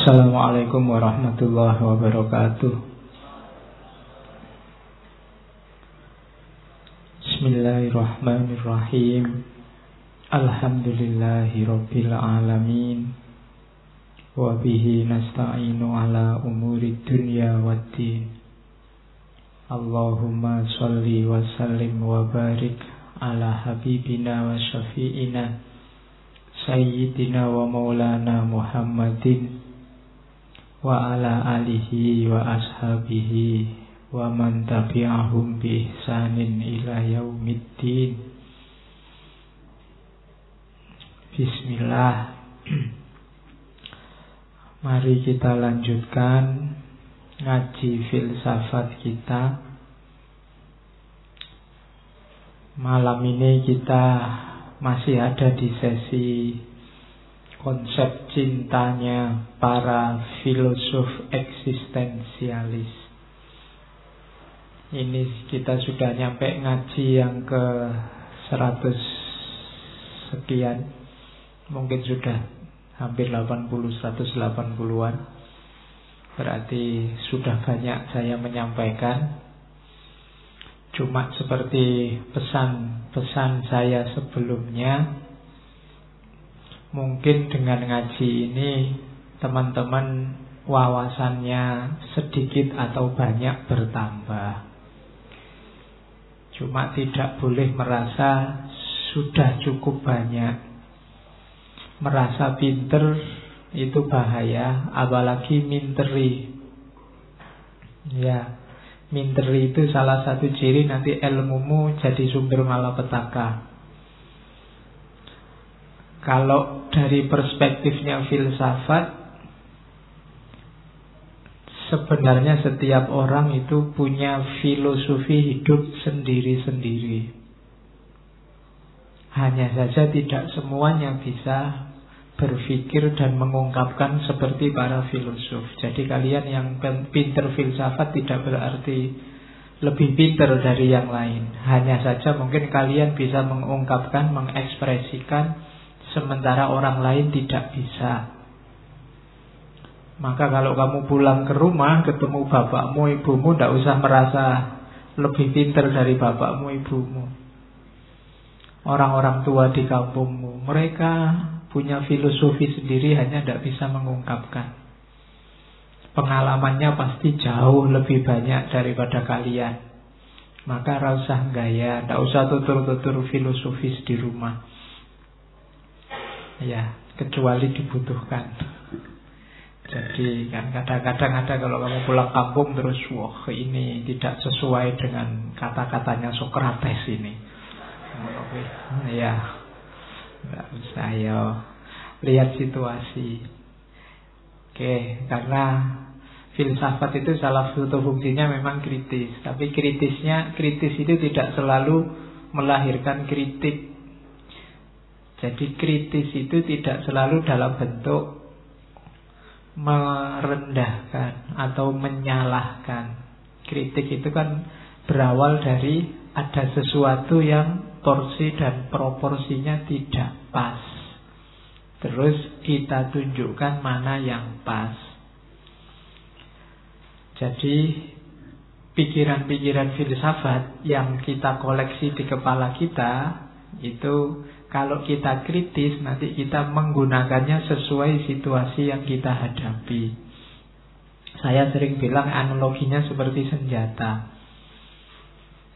Assalamualaikum warahmatullahi wabarakatuh. Bismillahirrahmanirrahim. Alhamdulillahi rabbil alamin. Wa bihi nasta'inu ala umuri dunya waddin. Allahumma sholli wa sallim wa barik ala habibina wa syafi'ina Sayyidina wa maulana Muhammadin wa ala alihi wa ashabihi wa man tabi'ahum bi ihsanin ila yaumiddin. Bismillah. Mari kita lanjutkan ngaji filsafat kita. Malam ini kita masih ada di sesi konsep cintanya para filosof eksistensialis. Ini kita sudah nyampe ngaji yang ke 100 sekian. Mungkin sudah hampir 80, 180-an. Berarti sudah banyak saya menyampaikan. Cuma seperti pesan-pesan saya sebelumnya, mungkin dengan ngaji ini teman-teman wawasannya sedikit atau banyak bertambah. Cuma tidak boleh merasa sudah cukup banyak. Merasa pinter itu bahaya, apalagi minteri. Ya, minteri itu salah satu ciri nanti ilmumu jadi sumber malapetaka. Kalau dari perspektifnya filsafat, sebenarnya setiap orang itu punya filosofi hidup sendiri-sendiri. Hanya saja tidak semuanya bisa berpikir dan mengungkapkan seperti para filosof. Jadi kalian yang pinter filsafat tidak berarti lebih pinter dari yang lain. Hanya saja mungkin kalian bisa mengungkapkan, mengekspresikan, sementara orang lain tidak bisa. Maka kalau kamu pulang ke rumah ketemu bapakmu, ibumu, tidak usah merasa lebih pintar dari bapakmu, ibumu. Orang-orang tua di kampungmu, mereka punya filosofi sendiri, hanya tidak bisa mengungkapkan. Pengalamannya pasti jauh lebih banyak daripada kalian. Maka tidak usah gaya, tidak usah tutur-tutur filosofis di rumah. Ya, kecuali dibutuhkan. Jadi kan kadang-kadang ada kalau kamu pulang kampung terus wah ini tidak sesuai dengan kata-katanya Sokrates ini. Ya, nggak usah ya. Lihat situasi. Oke, karena filsafat itu salah satu fungsinya memang kritis. Tapi kritis itu tidak selalu melahirkan kritik. Jadi kritis itu tidak selalu dalam bentuk merendahkan atau menyalahkan. Kritik itu kan berawal dari ada sesuatu yang porsi dan proporsinya tidak pas. Terus kita tunjukkan mana yang pas. Jadi pikiran-pikiran filsafat yang kita koleksi di kepala kita itu, kalau kita kritis, nanti kita menggunakannya sesuai situasi yang kita hadapi. Saya sering bilang analoginya seperti senjata.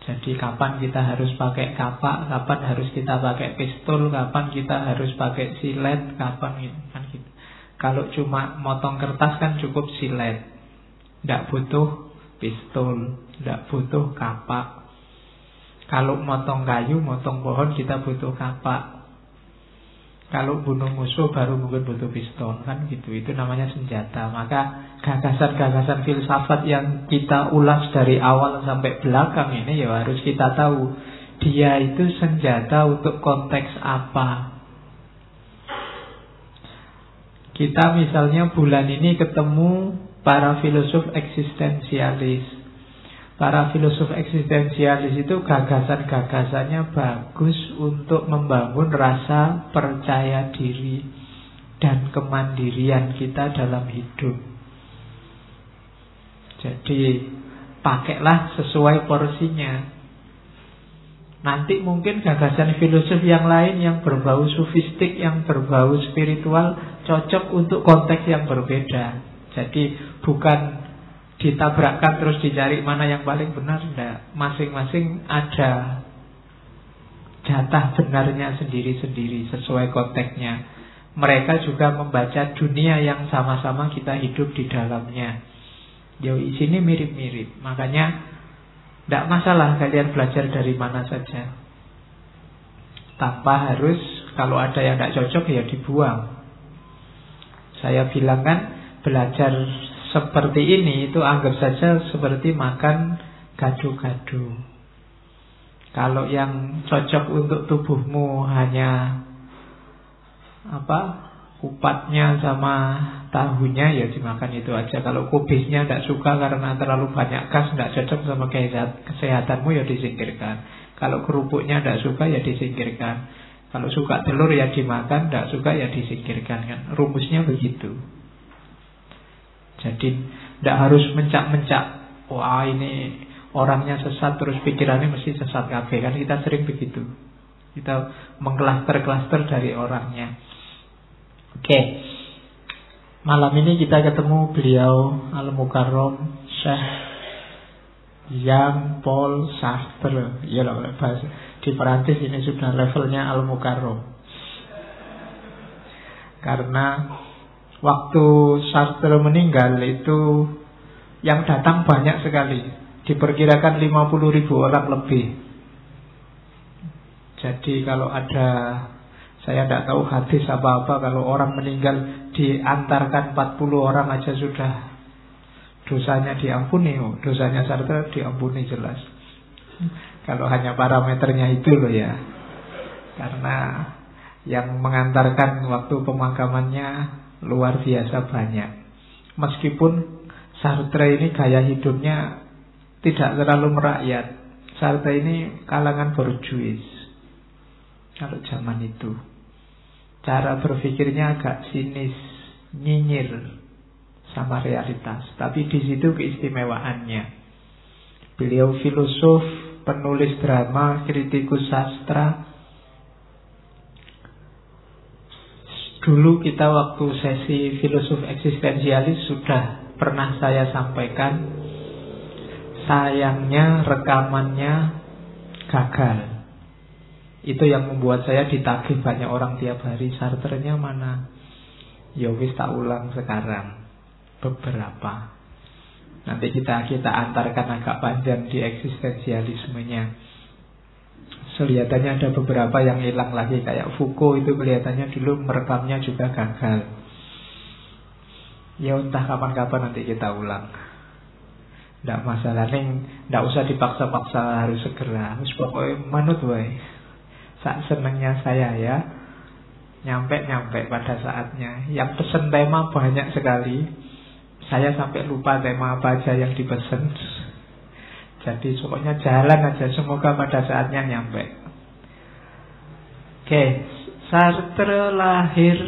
Jadi kapan kita harus pakai kapak, kapan harus kita pakai pistol, kapan kita harus pakai silet, kapan gitu. Kalau cuma motong kertas kan cukup silet, tidak butuh pistol, tidak butuh kapak. Kalau motong kayu, motong pohon kita butuh kapak. Kalau bunuh musuh baru mungkin butuh pistol, kan gitu. Itu namanya senjata. Maka gagasan-gagasan filsafat yang kita ulas dari awal sampai belakang ini ya harus kita tahu dia itu senjata untuk konteks apa. Kita misalnya bulan ini ketemu para filosof eksistensialis. Para filosof eksistensialis itu gagasan-gagasannya bagus untuk membangun rasa percaya diri. dan kemandirian kita dalam hidup. Jadi pakailah sesuai porsinya. Nanti mungkin gagasan filosof yang lain yang berbau sufistik, yang berbau spiritual cocok untuk konteks yang berbeda. Jadi bukan ditabrakkan terus dicari mana yang paling benar, enggak. Masing-masing ada jatah benarnya sendiri-sendiri sesuai konteksnya. Mereka juga membaca dunia yang sama-sama kita hidup di dalamnya. Yo, sini mirip-mirip. Makanya tidak masalah kalian belajar dari mana saja, tanpa harus kalau ada yang tidak cocok ya dibuang. Saya bilang kan, belajar seperti ini itu anggap saja seperti makan gado-gado. Kalau yang cocok untuk tubuhmu hanya kupatnya sama tahunya, ya dimakan itu aja. Kalau kubisnya tidak suka karena terlalu banyak gas, tidak cocok sama kesehatanmu, ya disingkirkan. Kalau kerupuknya tidak suka, ya disingkirkan. Kalau suka telur ya dimakan, tidak suka ya disingkirkan kan. Rumusnya begitu. Jadi tidak harus mencak-mencak, wah ini orangnya sesat terus pikirannya mesti sesat kabeh kan. Kita sering begitu. Kita mengklaster-klaster dari orangnya. Oke. Malam ini kita ketemu beliau Al-Mukarram Syekh Jean-Paul Sartre. Ya lah, bahasa di Perancis ini sudah levelnya Al-Mukarram. Karena waktu Sartre meninggal itu yang datang banyak sekali. Diperkirakan 50.000 orang lebih. Jadi kalau ada, saya tidak tahu hadis apa-apa, kalau orang meninggal diantarkan 40 orang aja sudah dosanya diampuni. Dosanya Sartre diampuni jelas. Kalau hanya parameternya itu loh ya. Karena yang mengantarkan waktu pemakamannya luar biasa banyak. Meskipun Sartre ini gaya hidupnya tidak terlalu merakyat. Sartre ini kalangan borjuis kalau zaman itu. Cara berpikirnya agak sinis, nyinyir sama realitas. Tapi di situ keistimewaannya. Beliau filosof, penulis drama, kritikus sastra. Dulu kita waktu sesi filosof eksistensialis sudah pernah saya sampaikan, sayangnya rekamannya gagal. Itu yang membuat saya ditagih banyak orang tiap hari, Sartre-nya mana? Ya wis tak ulang sekarang beberapa. Nanti kita antarkan agak panjang di eksistensialismenya. Kelihatannya ada beberapa yang hilang lagi. Kayak Foucault itu kelihatannya dulu merekamnya juga gagal. Ya entah kapan-kapan nanti kita ulang. Tidak masalah, tidak usah dipaksa-paksa harus segera. Pokoknya manut wae. Sak senengnya saya ya. Nyampe pada saatnya. Yang pesen tema banyak sekali. Saya sampai lupa tema apa aja yang dipesen. Jadi pokoknya jalan aja. Semoga pada saatnya nyampe. Oke. Sartre lahir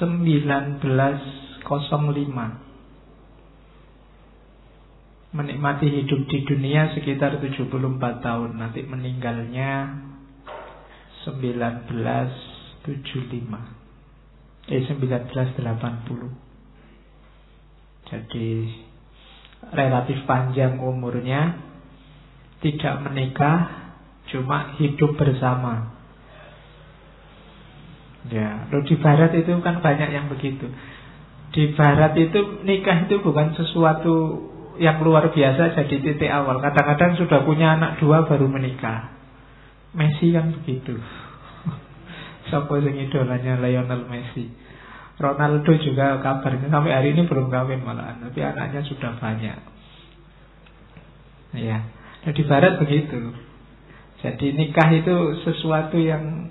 1905. Menikmati hidup di dunia sekitar 74 tahun. Nanti meninggalnya 1980. Jadi relatif panjang umurnya. Tidak menikah, cuma hidup bersama. Ya, loh di barat itu kan banyak yang begitu. Di barat itu nikah itu bukan sesuatu yang luar biasa jadi titik awal. Kadang-kadang sudah punya anak 2 baru menikah. Messi kan begitu. Siapa yang idolanya Lionel Messi. Ronaldo juga kabarnya sampai hari ini belum kawin malahan, tapi anaknya sudah banyak. Ya, nah, di barat begitu. Jadi nikah itu sesuatu yang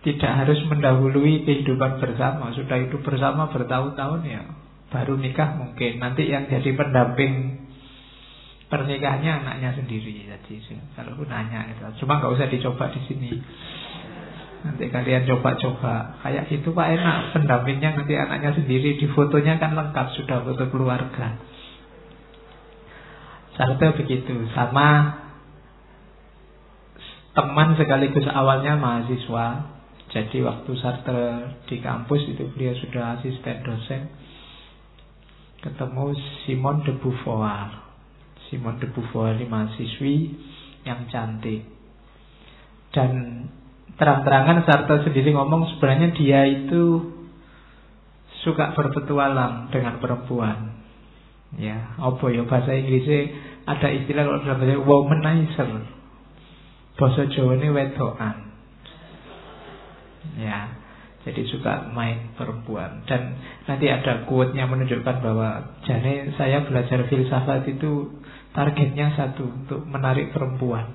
tidak harus mendahului kehidupan bersama. Sudah hidup bersama bertahun-tahun ya baru nikah mungkin. Nanti yang jadi pendamping pernikahannya anaknya sendiri. Jadi kalau pun nanya itu, cuma nggak usah dicoba di sini. Nanti kalian coba-coba. Kayak gitu Pak, enak. Pendampingnya nanti anaknya sendiri. Di fotonya kan lengkap, sudah foto keluarga. Sartre begitu. Sama teman sekaligus awalnya mahasiswa. Jadi waktu Sartre di kampus itu beliau sudah asisten dosen. Ketemu Simone de Beauvoir. Simone de Beauvoir ini mahasiswi yang cantik. Dan terang-terangan Sartre sendiri ngomong sebenarnya dia itu suka berpetualang dengan perempuan. Ya, apa ya bahasa Inggrisnya ada istilah kalau dalam bahasa womanizer. Bahasa Jawa ini wedokan. Ya, jadi suka main perempuan. Dan nanti ada quote-nya menunjukkan bahwa jane saya belajar filsafat itu targetnya satu, untuk menarik perempuan.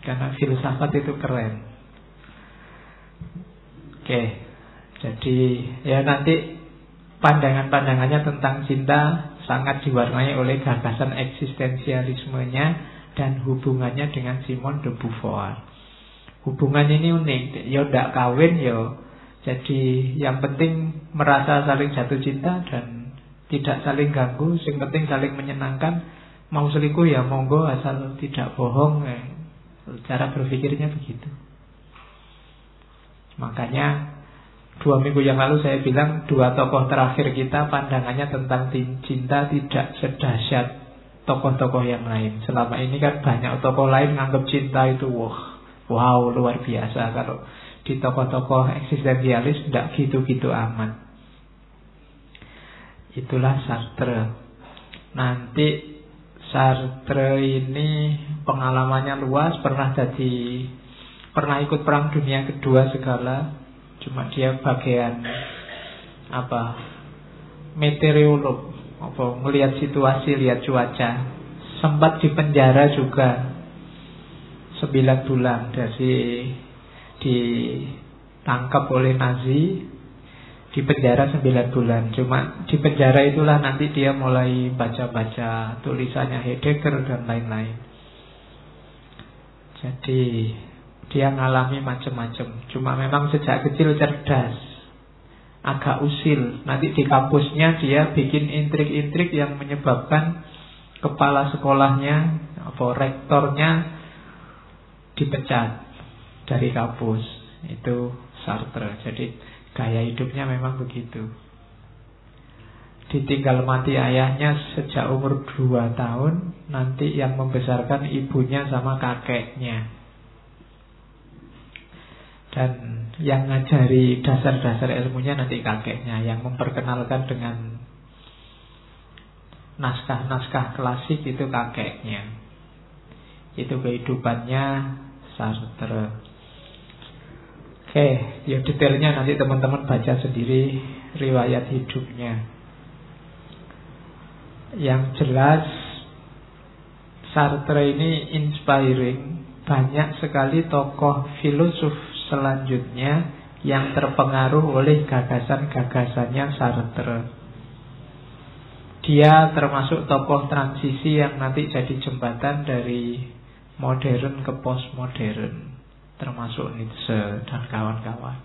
Karena filsafat itu keren. Oke, jadi ya nanti pandangan-pandangannya tentang cinta sangat diwarnai oleh gagasan eksistensialismenya dan hubungannya dengan Simone de Beauvoir. Hubungannya ini unik, ya ndak kawin ya. Jadi yang penting merasa saling jatuh cinta dan tidak saling ganggu, yang penting saling menyenangkan. Mau selingkuh ya monggo asal tidak bohong. Cara berpikirnya begitu. Makanya 2 minggu yang lalu saya bilang 2 tokoh terakhir kita pandangannya tentang cinta tidak sedahsyat tokoh-tokoh yang lain. Selama ini kan banyak tokoh lain nganggap cinta itu wow luar biasa. Kalau di tokoh-tokoh eksistensialis tidak gitu-gitu amat. Itulah Sartre. Nanti Sartre ini pengalamannya luas, pernah ikut Perang Dunia Kedua segala. Cuma dia bagian meteorolog, melihat situasi, lihat cuaca. Sempat di penjara juga 9 bulan, dari ditangkap oleh Nazi, di penjara 9 bulan. Cuma di penjara itulah nanti dia mulai baca-baca tulisannya Heidegger dan lain-lain. Jadi dia ngalami macam-macam. Cuma memang sejak kecil cerdas, agak usil. Nanti di kampusnya dia bikin intrik-intrik yang menyebabkan kepala sekolahnya, rektornya dipecat dari kampus. Itu Sartre. Jadi gaya hidupnya memang begitu. Ditinggal mati ayahnya sejak umur 2 tahun. Nanti yang membesarkan ibunya sama kakeknya. Dan yang ngajari dasar-dasar ilmunya nanti kakeknya. Yang memperkenalkan dengan naskah-naskah klasik itu kakeknya. Itu kehidupannya Sartre. Oke, ya detailnya nanti teman-teman baca sendiri riwayat hidupnya. Yang jelas Sartre ini inspiring. Banyak sekali tokoh filosof selanjutnya yang terpengaruh oleh gagasan-gagasannya Sartre. Dia termasuk tokoh transisi yang nanti jadi jembatan dari modern ke postmodern, termasuk Nietzsche dan kawan-kawan.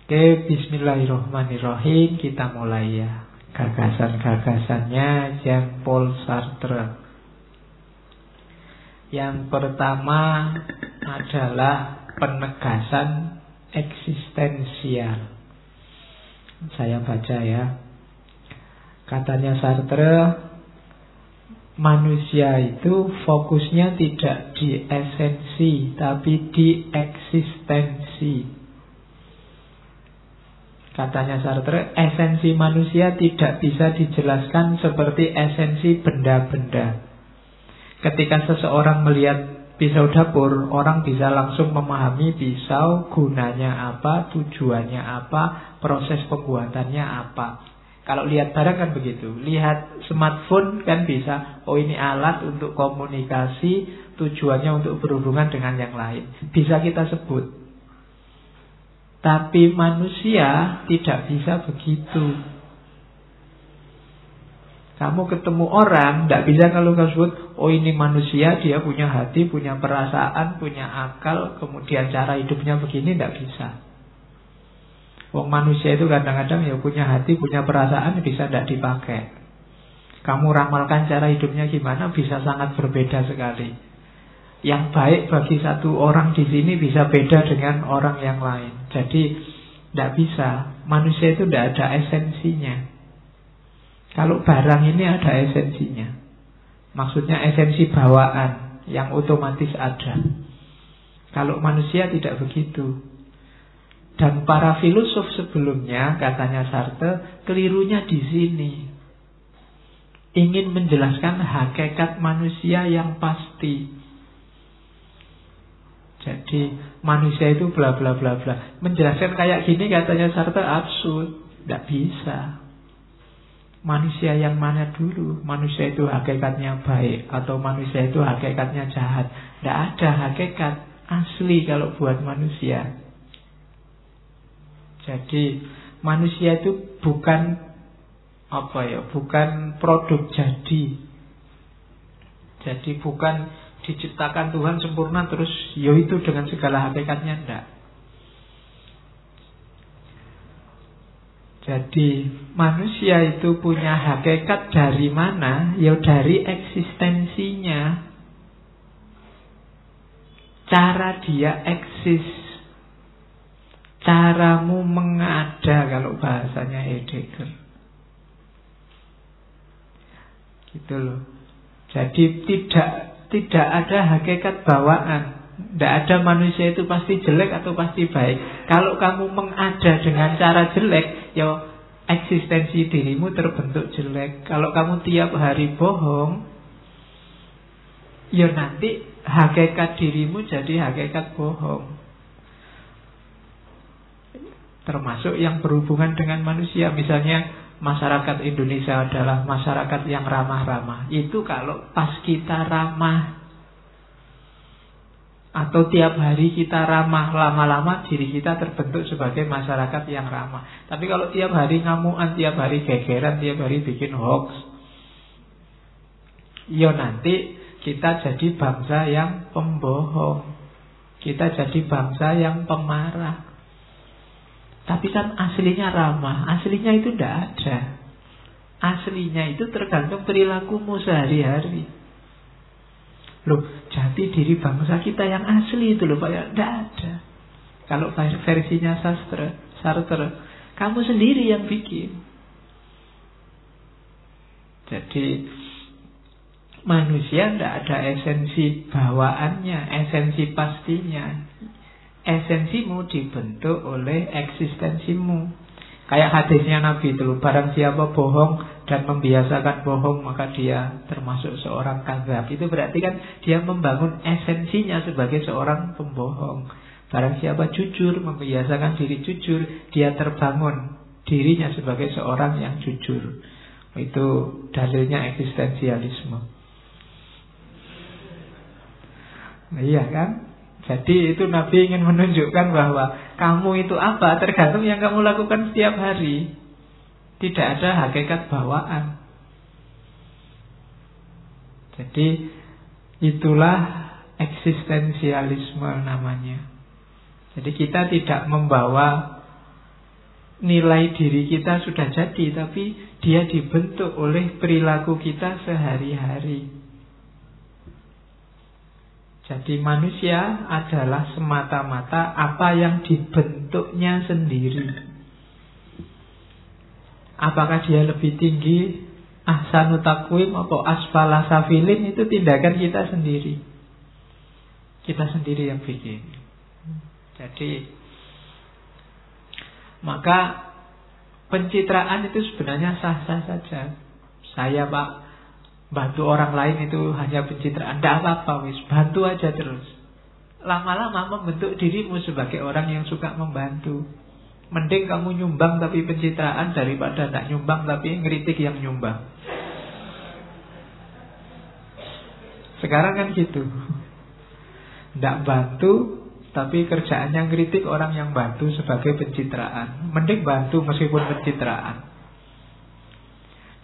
Oke, bismillahirrahmanirrahim. Kita mulai ya. Gagasan-gagasannya Jean-Paul Sartre. Yang pertama adalah penegasan eksistensial. Saya baca ya. Katanya Sartre, manusia itu fokusnya tidak di esensi, tapi di eksistensi. Katanya Sartre, esensi manusia tidak bisa dijelaskan seperti esensi benda-benda. Ketika seseorang melihat pisau dapur, orang bisa langsung memahami pisau gunanya apa, tujuannya apa, proses pembuatannya apa. Kalau lihat barang kan begitu. Lihat smartphone kan bisa, oh ini alat untuk komunikasi, tujuannya untuk berhubungan dengan yang lain. Bisa kita sebut. Tapi manusia tidak bisa begitu. Kamu ketemu orang, tidak bisa kalau kamu sebut, oh ini manusia, dia punya hati, punya perasaan, punya akal, kemudian cara hidupnya begini, tidak bisa. Wong manusia itu kadang-kadang ya punya hati, punya perasaan, bisa tidak dipakai. Kamu ramalkan cara hidupnya gimana, bisa sangat berbeda sekali. Yang baik bagi satu orang di sini bisa beda dengan orang yang lain. Jadi tidak bisa. Manusia itu tidak ada esensinya. Kalau barang ini ada esensinya. Maksudnya esensi bawaan yang otomatis ada. Kalau manusia tidak begitu. Dan para filosof sebelumnya, katanya Sartre, kelirunya di sini. Ingin menjelaskan hakikat manusia yang pasti. Jadi manusia itu bla bla bla bla. Menjelaskan kayak gini katanya Sartre absurd. Tidak bisa. Manusia yang mana dulu? Manusia itu hakikatnya baik atau manusia itu hakikatnya jahat? Tidak ada hakikat asli kalau buat manusia. Jadi manusia itu bukan bukan produk jadi. Jadi bukan diciptakan Tuhan sempurna terus itu dengan segala hakikatnya, tidak. Jadi manusia itu punya hakikat dari mana? Ya dari eksistensinya. Cara dia eksis. Caramu mengada kalau bahasanya Heidegger. Gitu loh. Jadi tidak ada hakikat bawaan. Tidak ada manusia itu pasti jelek atau pasti baik. Kalau kamu mengada dengan cara jelek, ya eksistensi dirimu terbentuk jelek. Kalau kamu tiap hari bohong, ya nanti hakikat dirimu jadi hakikat bohong. Termasuk yang berhubungan dengan manusia. Misalnya masyarakat Indonesia adalah masyarakat yang ramah-ramah. Itu kalau pas kita ramah atau tiap hari kita ramah, lama-lama diri kita terbentuk sebagai masyarakat yang ramah. Tapi kalau tiap hari ngamuan, tiap hari gegeran, tiap hari bikin hoax, ya nanti kita jadi bangsa yang pembohong. Kita jadi bangsa yang pemarah. Tapi kan aslinya ramah. Aslinya itu tidak ada. Aslinya itu tergantung perilakumu sehari-hari. Loh, jati diri bangsa kita yang asli itu loh Pak, ya tidak ada. Kalau versinya Sartre, kamu sendiri yang bikin. Jadi manusia tidak ada esensi bawaannya, esensi pastinya. Esensimu dibentuk oleh eksistensimu. Kayak hadisnya Nabi itu, barang siapa bohong dan membiasakan bohong, maka dia termasuk seorang kadzab. Itu berarti kan dia membangun esensinya sebagai seorang pembohong. Barang siapa jujur, membiasakan diri jujur, dia terbangun dirinya sebagai seorang yang jujur. Itu dalilnya eksistensialisme. Nah, iya kan? Jadi itu Nabi ingin menunjukkan bahwa kamu itu apa tergantung yang kamu lakukan setiap hari. Tidak ada hakikat bawaan. Jadi itulah eksistensialisme namanya. Jadi kita tidak membawa nilai diri kita sudah jadi, tapi dia dibentuk oleh perilaku kita sehari-hari. Jadi manusia adalah semata-mata apa yang dibentuknya sendiri. Apakah dia lebih tinggi ahsanu taqwim atau asfala safilin, itu tindakan kita sendiri. Kita sendiri yang bikin. Jadi maka pencitraan itu sebenarnya sah-sah saja. Saya Pak bantu orang lain itu hanya pencitraan, tidak apa-apa wis, bantu aja terus. Lama-lama membentuk dirimu sebagai orang yang suka membantu. Mending kamu nyumbang tapi pencitraan daripada tidak nyumbang tapi ngeritik yang nyumbang. Sekarang kan gitu. Tidak bantu tapi kerjaannya ngeritik orang yang bantu sebagai pencitraan. Mending bantu meskipun pencitraan.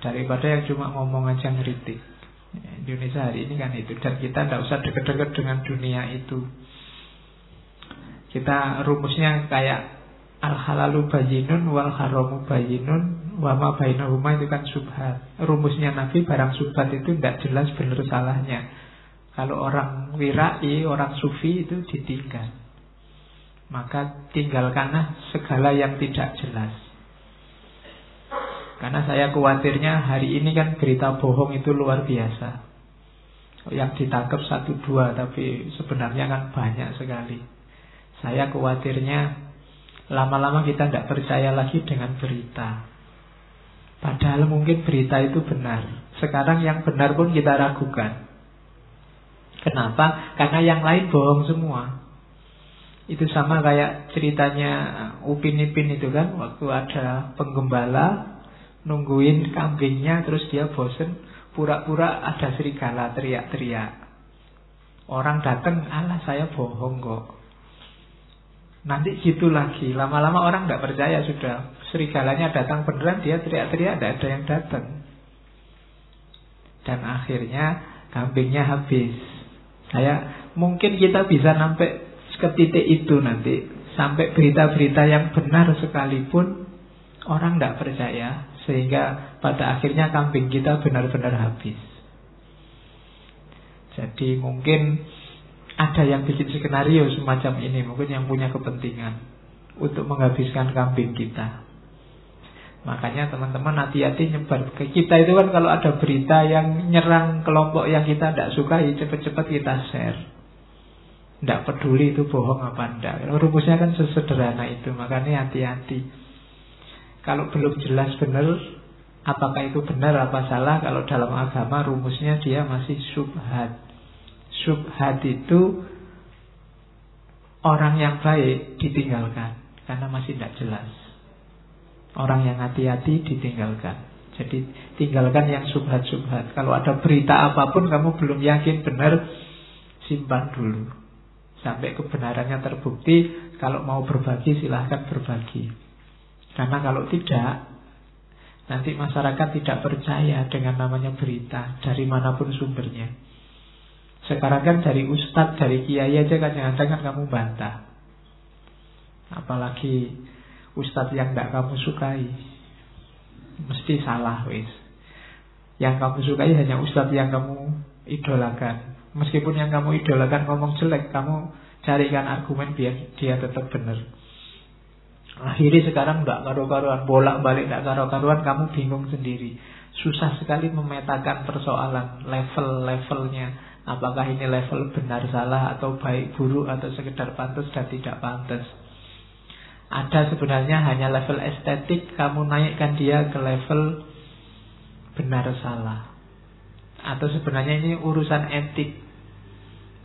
daripada yang cuma ngomong aja ngeritik. Indonesia hari ini kan itu. Dan kita tidak usah deket-deket dengan dunia itu. Kita rumusnya kayak al-halalu bayyinun wal haramu bayyinun wa ma bainahuma, itu kan subhat. Rumusnya Nabi, barang subhat itu tidak jelas benar salahnya. Kalau orang wirai, orang sufi itu ditinggal. Maka tinggalkanlah segala yang tidak jelas. Karena saya khawatirnya hari ini kan berita bohong itu luar biasa. Yang ditangkap 1-2, tapi sebenarnya kan banyak sekali. Saya khawatirnya lama-lama kita tidak percaya lagi dengan berita. Padahal mungkin berita itu benar. Sekarang yang benar pun kita ragukan. Kenapa? Karena yang lain bohong semua. Itu sama kayak ceritanya Upin Ipin itu kan. Waktu ada penggembala nungguin kambingnya, terus dia bosen, pura-pura ada serigala teriak-teriak. Orang datang, alah saya bohong kok. Nanti gitu lagi, lama-lama orang tidak percaya sudah. Serigalanya datang beneran, dia teriak-teriak, tidak ada yang datang. Dan akhirnya kambingnya habis. Mungkin kita bisa sampai ke titik itu nanti, sampai berita-berita yang benar sekalipun orang tidak percaya, sehingga pada akhirnya kambing kita benar-benar habis. Jadi mungkin ada yang bikin skenario semacam ini, mungkin yang punya kepentingan untuk menghabiskan kambing kita. Makanya teman-teman hati-hati nyebar. Kita itu kan kalau ada berita yang nyerang kelompok yang kita tidak sukai, cepat-cepat kita share. Tidak peduli itu bohong apa enggak. Rumusnya kan sesederhana itu. Makanya hati-hati. Kalau belum jelas benar apakah itu benar apa salah, kalau dalam agama rumusnya dia masih syubhat. Syubhat itu orang yang baik ditinggalkan karena masih tidak jelas. Orang yang hati-hati ditinggalkan. Jadi tinggalkan yang syubhat-syubhat. Kalau ada berita apapun kamu belum yakin benar, simpan dulu sampai kebenarannya terbukti. Kalau mau berbagi silahkan berbagi. Karena kalau tidak, nanti masyarakat tidak percaya dengan namanya berita dari manapun sumbernya. Sekarang kan dari ustadz, dari kiai aja kadang-kadang kan kamu bantah. Apalagi ustadz yang tidak kamu sukai, mesti salah wis. Yang kamu sukai hanya ustadz yang kamu idolakan. Meskipun yang kamu idolakan ngomong jelek, kamu carikan argumen biar dia tetap benar. Akhirnya sekarang tidak karu-karuan, bolak-balik tidak karu-karuan, kamu bingung sendiri. Susah sekali memetakan persoalan, level-levelnya. Apakah ini level benar salah atau baik buruk atau sekedar pantas dan tidak pantas. Ada sebenarnya hanya level estetik, kamu naikkan dia ke level benar salah. Atau sebenarnya ini urusan etik,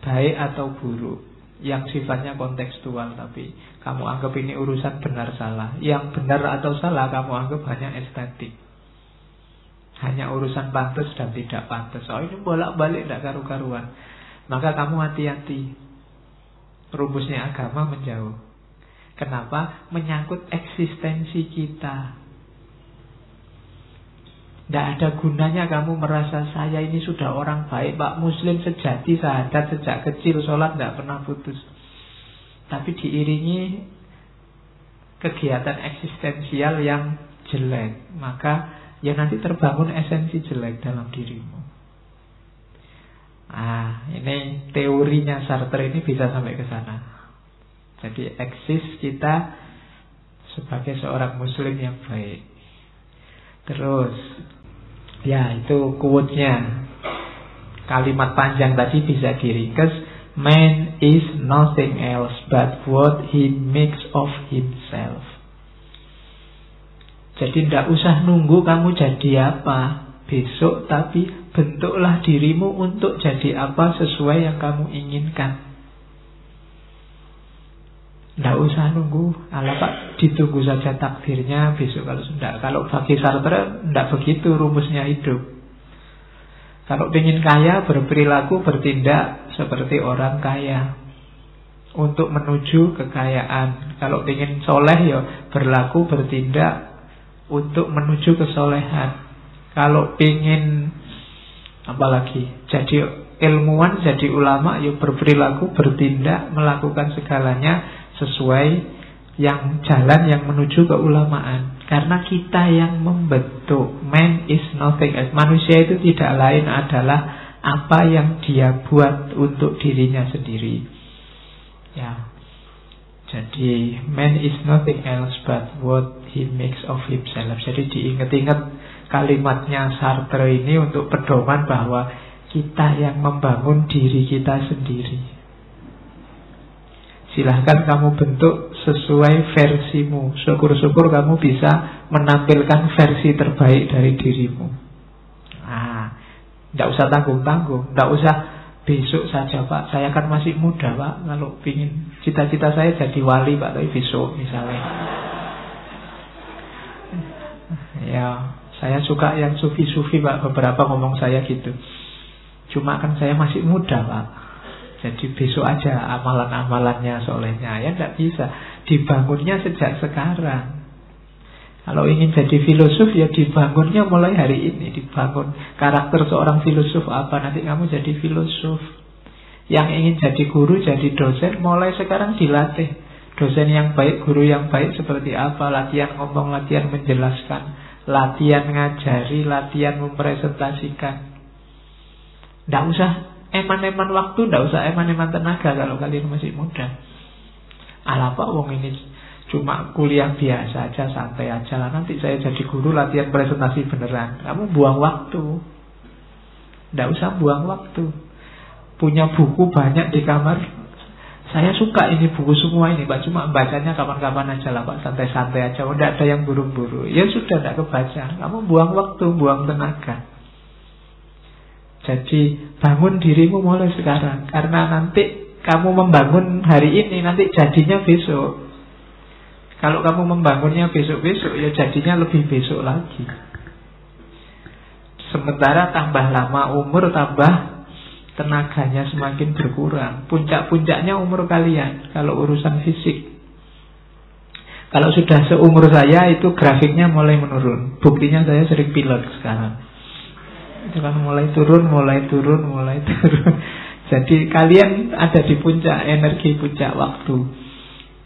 baik atau buruk, yang sifatnya kontekstual, tapi kamu anggap ini urusan benar salah. Yang benar atau salah kamu anggap hanya estetik, hanya urusan pantas dan tidak pantas. Oh ini bolak-balik tidak karu-karuan. Maka kamu hati-hati. Rumusnya agama menjauh. Kenapa? Menyangkut eksistensi kita. Tidak ada gunanya kamu merasa saya ini sudah orang baik, Pak Muslim sejati, sahadat sejak kecil, sholat tidak pernah putus. Tapi diiringi kegiatan eksistensial yang jelek, maka ya nanti terbangun esensi jelek dalam dirimu. Ini teorinya Sartre ini bisa sampai ke sana. Jadi eksis kita sebagai seorang Muslim yang baik. Terus ya itu quote-nya. Kalimat panjang tadi bisa diringkas, man is nothing else but what he makes of himself. Jadi tidak usah nunggu kamu jadi apa besok, tapi bentuklah dirimu untuk jadi apa sesuai yang kamu inginkan. Tidak usah nunggu, ala Pak ditunggu saja takdirnya besok kalau sudah. Kalau bagi Sartre tidak begitu rumusnya hidup. Kalau ingin kaya, berperilaku, bertindak seperti orang kaya untuk menuju kekayaan. Kalau ingin soleh ya berlaku, bertindak untuk menuju kesolehan. Kalau pingin apalagi jadi ilmuwan, jadi ulama, ya berperilaku, bertindak, melakukan segalanya sesuai yang jalan yang menuju keulamaan. Karena kita yang membentuk. Man is nothing else. Manusia itu tidak lain adalah apa yang dia buat untuk dirinya sendiri. Ya. Jadi man is nothing else but what he makes of himself. Jadi diingat-ingat kalimatnya Sartre ini untuk pedoman bahwa kita yang membangun diri kita sendiri. Silahkan kamu bentuk sesuai versimu. Syukur-syukur kamu bisa menampilkan versi terbaik dari dirimu. Tidak usah tanggung-tanggung. Tidak usah besok saja Pak, saya kan masih muda Pak. Kalau pingin, cita-cita saya jadi wali Pak, tapi besok misalnya. Ya, saya suka yang sufi-sufi Pak. Beberapa ngomong saya gitu. Cuma kan saya masih muda Pak, jadi besok aja amalan-amalannya solehnya. Ya tidak bisa. Dibangunnya sejak sekarang. Kalau ingin jadi filosof ya dibangunnya mulai hari ini. Dibangun karakter seorang filosof apa, nanti kamu jadi filosof. Yang ingin jadi guru, jadi dosen, mulai sekarang dilatih. Dosen yang baik, guru yang baik seperti apa. Latihan ngomong, latihan menjelaskan, latihan ngajari, latihan mempresentasikan. Tidak usah eman-eman waktu, tidak usah eman-eman tenaga kalau kalian masih muda. Alah Pak, wong ini cuma kuliah biasa aja, santai aja lah. Nanti saya jadi guru, latihan presentasi beneran. Kamu buang waktu. Tidak usah buang waktu. Punya buku banyak di kamar. Saya suka ini buku semua ini Pak, cuma bacanya kapan-kapan aja lah Pak, santai-santai aja. Tidak ada yang buru-buru. Ya sudah, tidak kebaca. Kamu buang waktu, buang tenaga. Jadi bangun dirimu mulai sekarang. Karena nanti kamu membangun hari ini, nanti jadinya besok. Kalau kamu membangunnya besok-besok, ya jadinya lebih besok lagi. Sementara tambah lama umur, tambah tenaganya semakin berkurang. Puncak-puncaknya umur kalian kalau urusan fisik. Kalau sudah seumur saya, itu grafiknya mulai menurun. Buktinya saya sering pilek sekarang. Itu kan mulai turun. Jadi kalian ada di puncak energi, puncak waktu.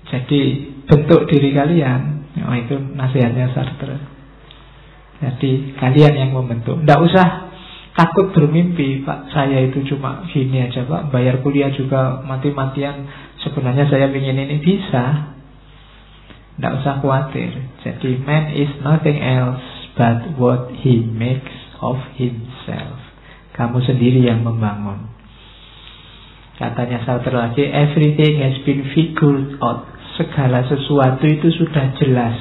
Jadi bentuk diri kalian. Itu nasihatnya Sartre. Jadi kalian yang membentuk. Tidak usah takut bermimpi, Pak, saya itu cuma gini aja Pak, bayar kuliah juga mati-matian, sebenarnya saya ingin ini. Bisa. Tidak usah khawatir. Jadi man is nothing else but what he makes of himself. Kamu sendiri yang membangun. Katanya Sartre lagi, everything has been figured out. Segala sesuatu itu sudah jelas,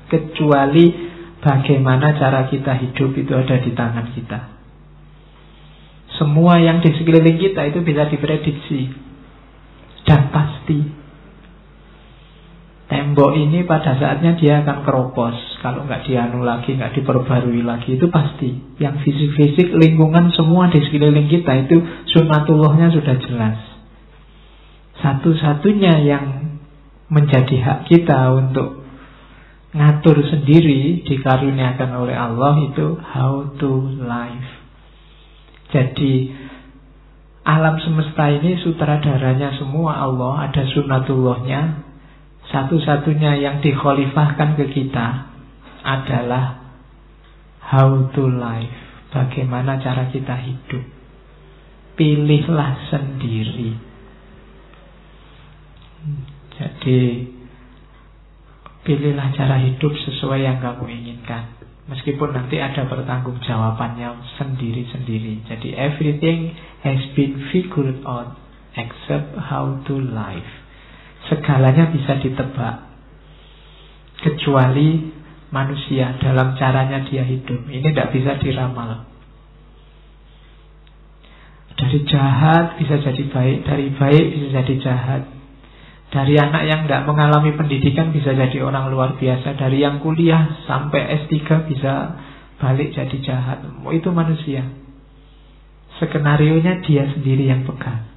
kecuali bagaimana cara kita hidup itu ada di tangan kita. Semua yang di sekeliling kita itu bisa diprediksi dan pasti. Tembok ini pada saatnya dia akan keropos. Kalau nggak dianu lagi, nggak diperbarui lagi, itu pasti. Yang fisik-fisik, lingkungan semua di sekeliling kita itu sunnatullahnya sudah jelas. Satu-satunya yang menjadi hak kita untuk ngatur sendiri, dikaruniakan oleh Allah, itu how to live. Jadi alam semesta ini sutradaranya semua Allah, ada sunnatullahnya. Satu-satunya yang dikhalifahkan ke kita adalah how to live. Bagaimana cara kita hidup. Pilihlah sendiri. Jadi pilihlah cara hidup sesuai yang kamu inginkan. Meskipun nanti ada pertanggungjawabannya sendiri-sendiri. Jadi everything has been figured out except how to live. Segalanya bisa ditebak, kecuali manusia dalam caranya dia hidup. Ini tidak bisa diramal. Dari jahat bisa jadi baik, dari baik bisa jadi jahat. Dari anak yang tidak mengalami pendidikan bisa jadi orang luar biasa. Dari yang kuliah sampai S3 bisa balik jadi jahat. Itu manusia. Skenarionya dia sendiri yang pegang.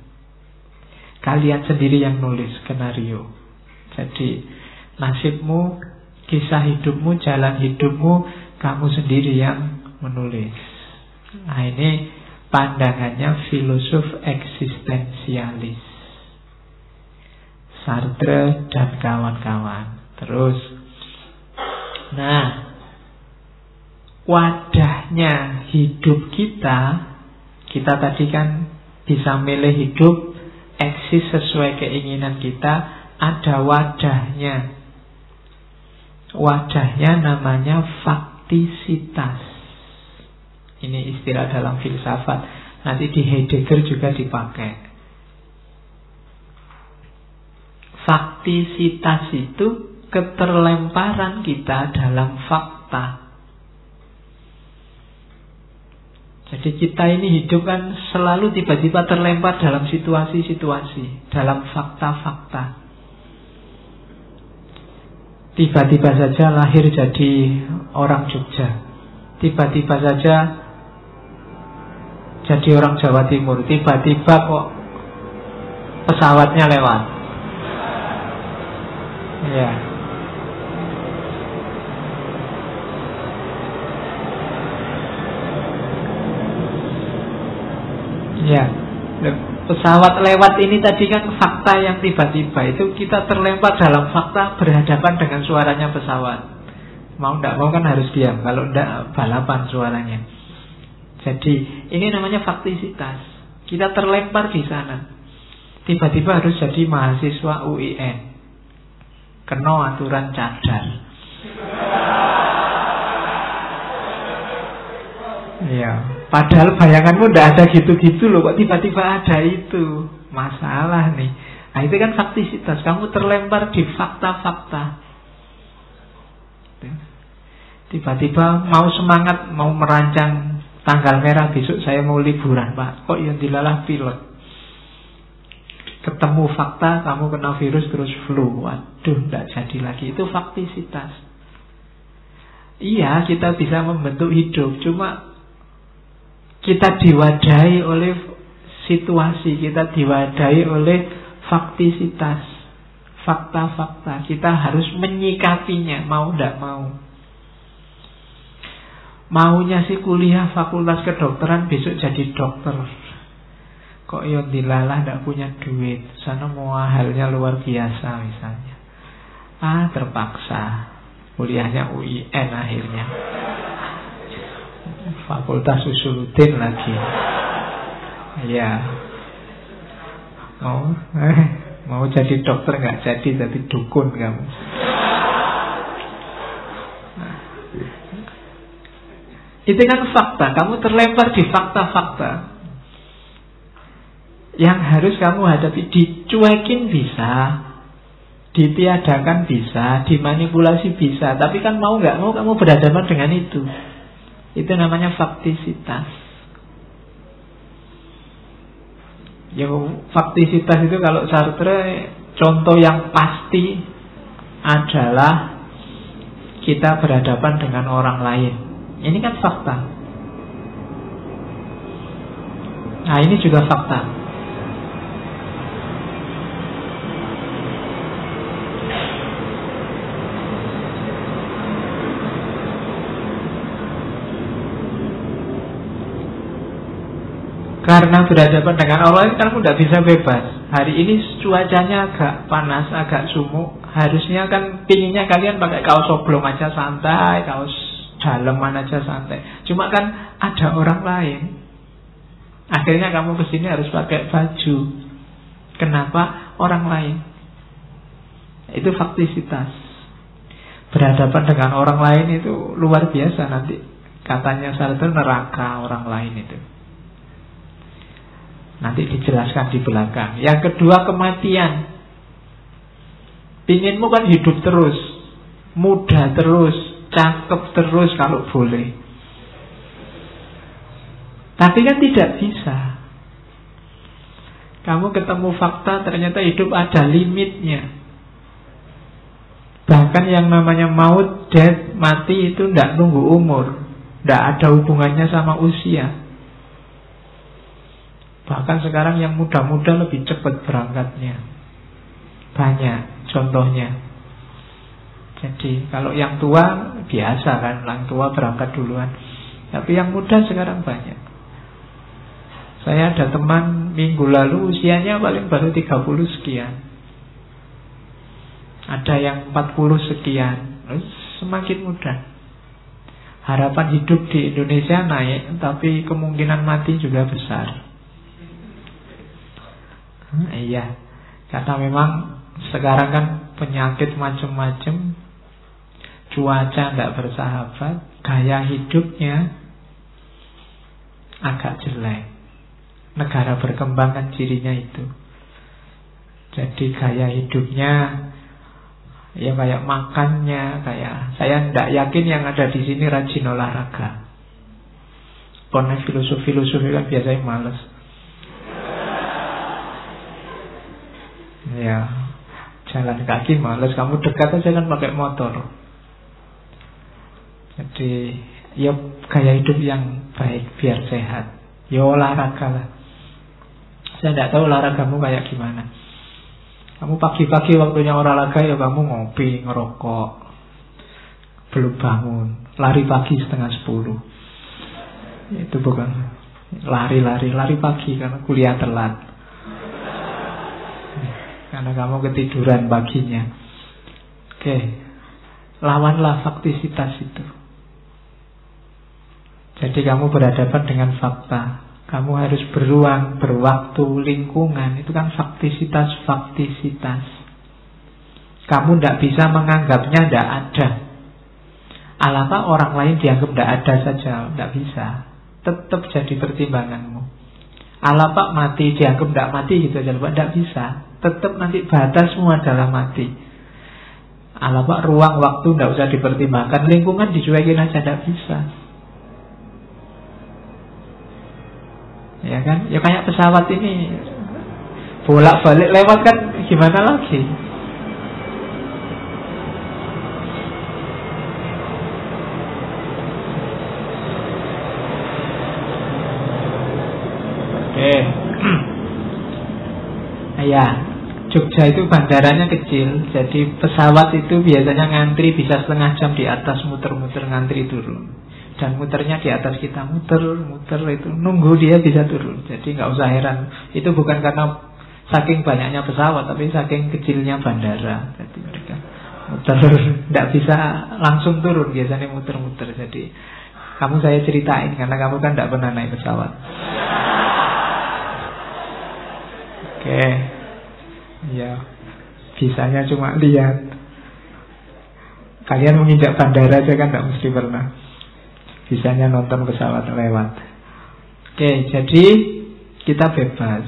Kalian sendiri yang nulis skenario. Jadi nasibmu, kisah hidupmu, jalan hidupmu, kamu sendiri yang menulis. Nah, ini pandangannya filosof eksistensialis, Sartre dan kawan-kawan. Terus, nah, wadahnya hidup kita tadi kan bisa milih hidup eksis sesuai keinginan kita. Ada wadahnya. Wadahnya namanya faktisitas. Ini istilah dalam filsafat. Nanti di Heidegger juga dipakai. Faktisitas itu keterlemparan kita dalam fakta. Jadi kita ini hidup kan selalu tiba-tiba terlempar dalam situasi-situasi, dalam fakta-fakta. Tiba-tiba saja lahir jadi orang Jogja, tiba-tiba saja jadi orang Jawa Timur, tiba-tiba kok pesawatnya lewat. Ya. Ya, pesawat lewat ini tadi kan fakta yang tiba-tiba. Itu kita terlempar dalam fakta berhadapan dengan suaranya pesawat. Mau tidak mau kan harus diam. Kalau tidak balapan suaranya. Jadi ini namanya faktisitas. Kita terlempar di sana. Tiba-tiba harus jadi mahasiswa UIN. Kena aturan cadar. Iya. Padahal bayanganmu tidak ada gitu-gitu loh. Kok tiba-tiba ada itu. Masalah nih. Nah itu kan faktisitas. Kamu terlempar di fakta-fakta. Tiba-tiba mau semangat, mau merancang tanggal merah, besok saya mau liburan Pak. Kok yang dilalah pilot. Ketemu fakta, kamu kena virus terus flu. Waduh, tidak jadi lagi. Itu faktisitas. Iya, kita bisa membentuk hidup. Cuma kita diwadahi oleh situasi, kita diwadahi oleh faktisitas, fakta-fakta. Kita harus menyikapinya, mau tidak mau. Maunya sih kuliah fakultas kedokteran, besok jadi dokter. Kok yang dilalah tidak punya duit, sana mahalnya luar biasa misalnya. Terpaksa kuliahnya UIN akhirnya. Fakultas Usuluddin lagi. Ya. Mau jadi dokter nggak jadi, tapi dukun kamu. Itu kan fakta. Kamu terlempar di fakta-fakta yang harus kamu hadapi. Dicuekin bisa, ditiadakan bisa, dimanipulasi bisa. Tapi kan mau nggak mau kamu berhadapan dengan itu. Itu namanya faktisitas. Ya, faktisitas itu kalau Sartre, contoh yang pasti adalah kita berhadapan dengan orang lain. Ini kan fakta. Nah, ini juga fakta. Karena berhadapan dengan Allah, kamu tidak bisa bebas. Hari ini cuacanya agak panas, agak sumuk. Harusnya kan pinginnya kalian pakai kaos oblong aja santai, kaos daleman aja santai. Cuma kan ada orang lain. Akhirnya kamu kesini harus pakai baju. Kenapa? Orang lain. Itu faktisitas. Berhadapan dengan orang lain itu luar biasa nanti. Katanya Sartre, neraka orang lain itu. Nanti dijelaskan di belakang. Yang kedua, kematian. Pinginmu kan hidup terus, muda terus, cakep terus kalau boleh. Tapi kan tidak bisa. Kamu ketemu fakta, ternyata hidup ada limitnya. Bahkan yang namanya maut, death, mati itu tidak nunggu umur, tidak ada hubungannya sama usia. Bahkan sekarang yang muda-muda lebih cepat berangkatnya. Banyak contohnya. Jadi kalau yang tua biasa kan, yang tua berangkat duluan. Tapi yang muda sekarang banyak. Saya ada teman minggu lalu usianya paling baru 30 sekian. Ada yang 40 sekian. Semakin muda. Harapan hidup di Indonesia naik, tapi kemungkinan mati juga besar. Iya, karena memang sekarang kan penyakit macam-macam, cuaca tidak bersahabat, gaya hidupnya agak jelek. Negara berkembang kan cirinya itu. Jadi gaya hidupnya ya kayak makannya, kayak saya tidak yakin yang ada di sini rajin olahraga. Karena filosofi kan biasanya malas. Ya, jalan kaki malas, kamu dekat aja kan pakai motor. Jadi ya gaya hidup yang baik biar sehat. Ya olahraga lah. Saya tidak tahu olahragamu kayak gimana. Kamu pagi-pagi waktunya olahraga ya kamu ngopi, ngerokok, belum bangun, lari pagi 9:30. Itu bukan lari pagi karena kuliah telat. Karena kamu ketiduran paginya. Oke, lawanlah faktisitas itu. Jadi kamu berhadapan dengan fakta. Kamu harus beruang, berwaktu, lingkungan. Itu kan faktisitas. Kamu tidak bisa menganggapnya tidak ada. Alapa orang lain dianggap tidak ada saja. Tidak bisa. Tetap jadi pertimbanganmu. Alapa mati dianggap tidak mati gitu aja. Tidak bisa. Tetap nanti batasmu adalah mati. Alapa ruang waktu tidak usah dipertimbangkan. Lingkungan dicuekin aja, tidak bisa. Ya kan? Ya kayak pesawat ini bolak-balik lewat kan gimana lagi? Oke. Ya, Jogja itu bandaranya kecil. Jadi pesawat itu biasanya ngantri bisa setengah jam di atas, muter-muter ngantri turun. Dan muternya di atas kita, muter itu nunggu dia bisa turun. Jadi nggak usah heran. Itu bukan karena saking banyaknya pesawat, tapi saking kecilnya bandara. Jadi mereka muter, nggak bisa langsung turun, biasanya muter-muter. Jadi kamu saya ceritain karena kamu kan nggak pernah naik pesawat. Oke, ya bisanya cuma lihat. Kalian menginjak bandara aja kan nggak mesti pernah. Bisanya nonton pesawat lewat. Oke, jadi kita bebas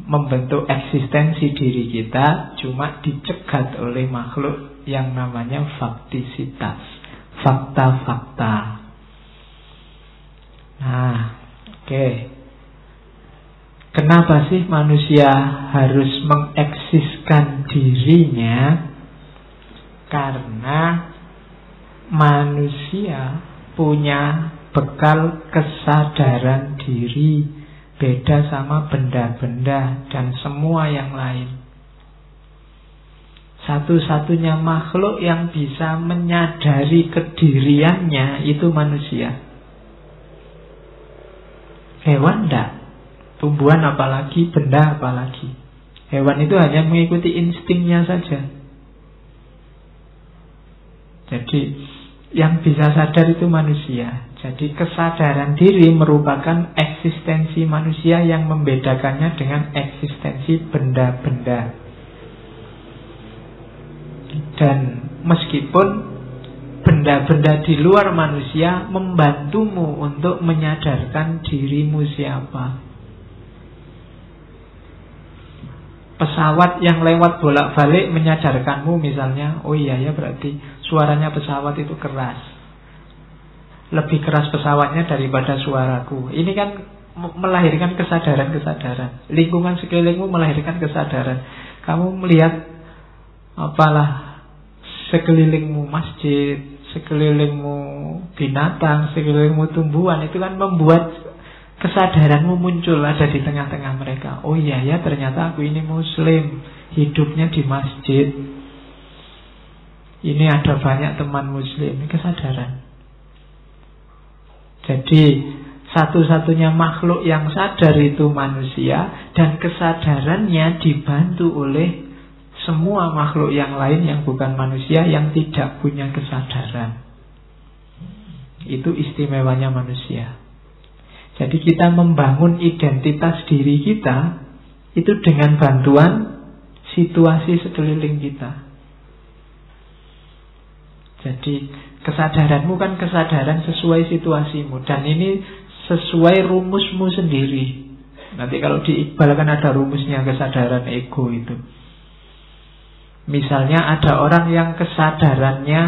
membentuk eksistensi diri kita, cuma dicegat oleh makhluk yang namanya faktisitas, fakta-fakta. Nah, oke. Kenapa sih manusia harus mengeksiskan dirinya? Karena manusia punya bekal kesadaran diri, beda sama benda-benda dan semua yang lain. Satu-satunya makhluk yang bisa menyadari kediriannya itu manusia. Hewan enggak, tumbuhan apalagi, benda apalagi. Hewan itu hanya mengikuti instingnya saja. Jadi yang bisa sadar itu manusia. Jadi kesadaran diri merupakan eksistensi manusia yang membedakannya dengan eksistensi benda-benda. Dan meskipun benda-benda di luar manusia membantumu untuk menyadarkan dirimu siapa. Pesawat yang lewat bolak-balik menyadarkanmu misalnya, oh iya ya berarti suaranya pesawat itu keras. Lebih keras pesawatnya daripada suaraku. Ini kan melahirkan kesadaran-kesadaran. Lingkungan sekelilingmu melahirkan kesadaran. Kamu melihat apalah sekelilingmu masjid, sekelilingmu binatang, sekelilingmu tumbuhan, itu kan membuat kesadaranmu muncul ada di tengah-tengah mereka. Oh iya ya, ternyata aku ini muslim, hidupnya di masjid. Ini ada banyak teman muslim. Ini kesadaran. Jadi satu-satunya makhluk yang sadar itu manusia, dan kesadarannya dibantu oleh semua makhluk yang lain yang bukan manusia yang tidak punya kesadaran. Itu istimewanya manusia. Jadi kita membangun identitas diri kita itu dengan bantuan situasi sekeliling kita. Jadi kesadaranmu kan kesadaran sesuai situasimu, dan ini sesuai rumusmu sendiri. Nanti kalau di Iqbal kan ada rumusnya kesadaran ego itu. Misalnya ada orang yang kesadarannya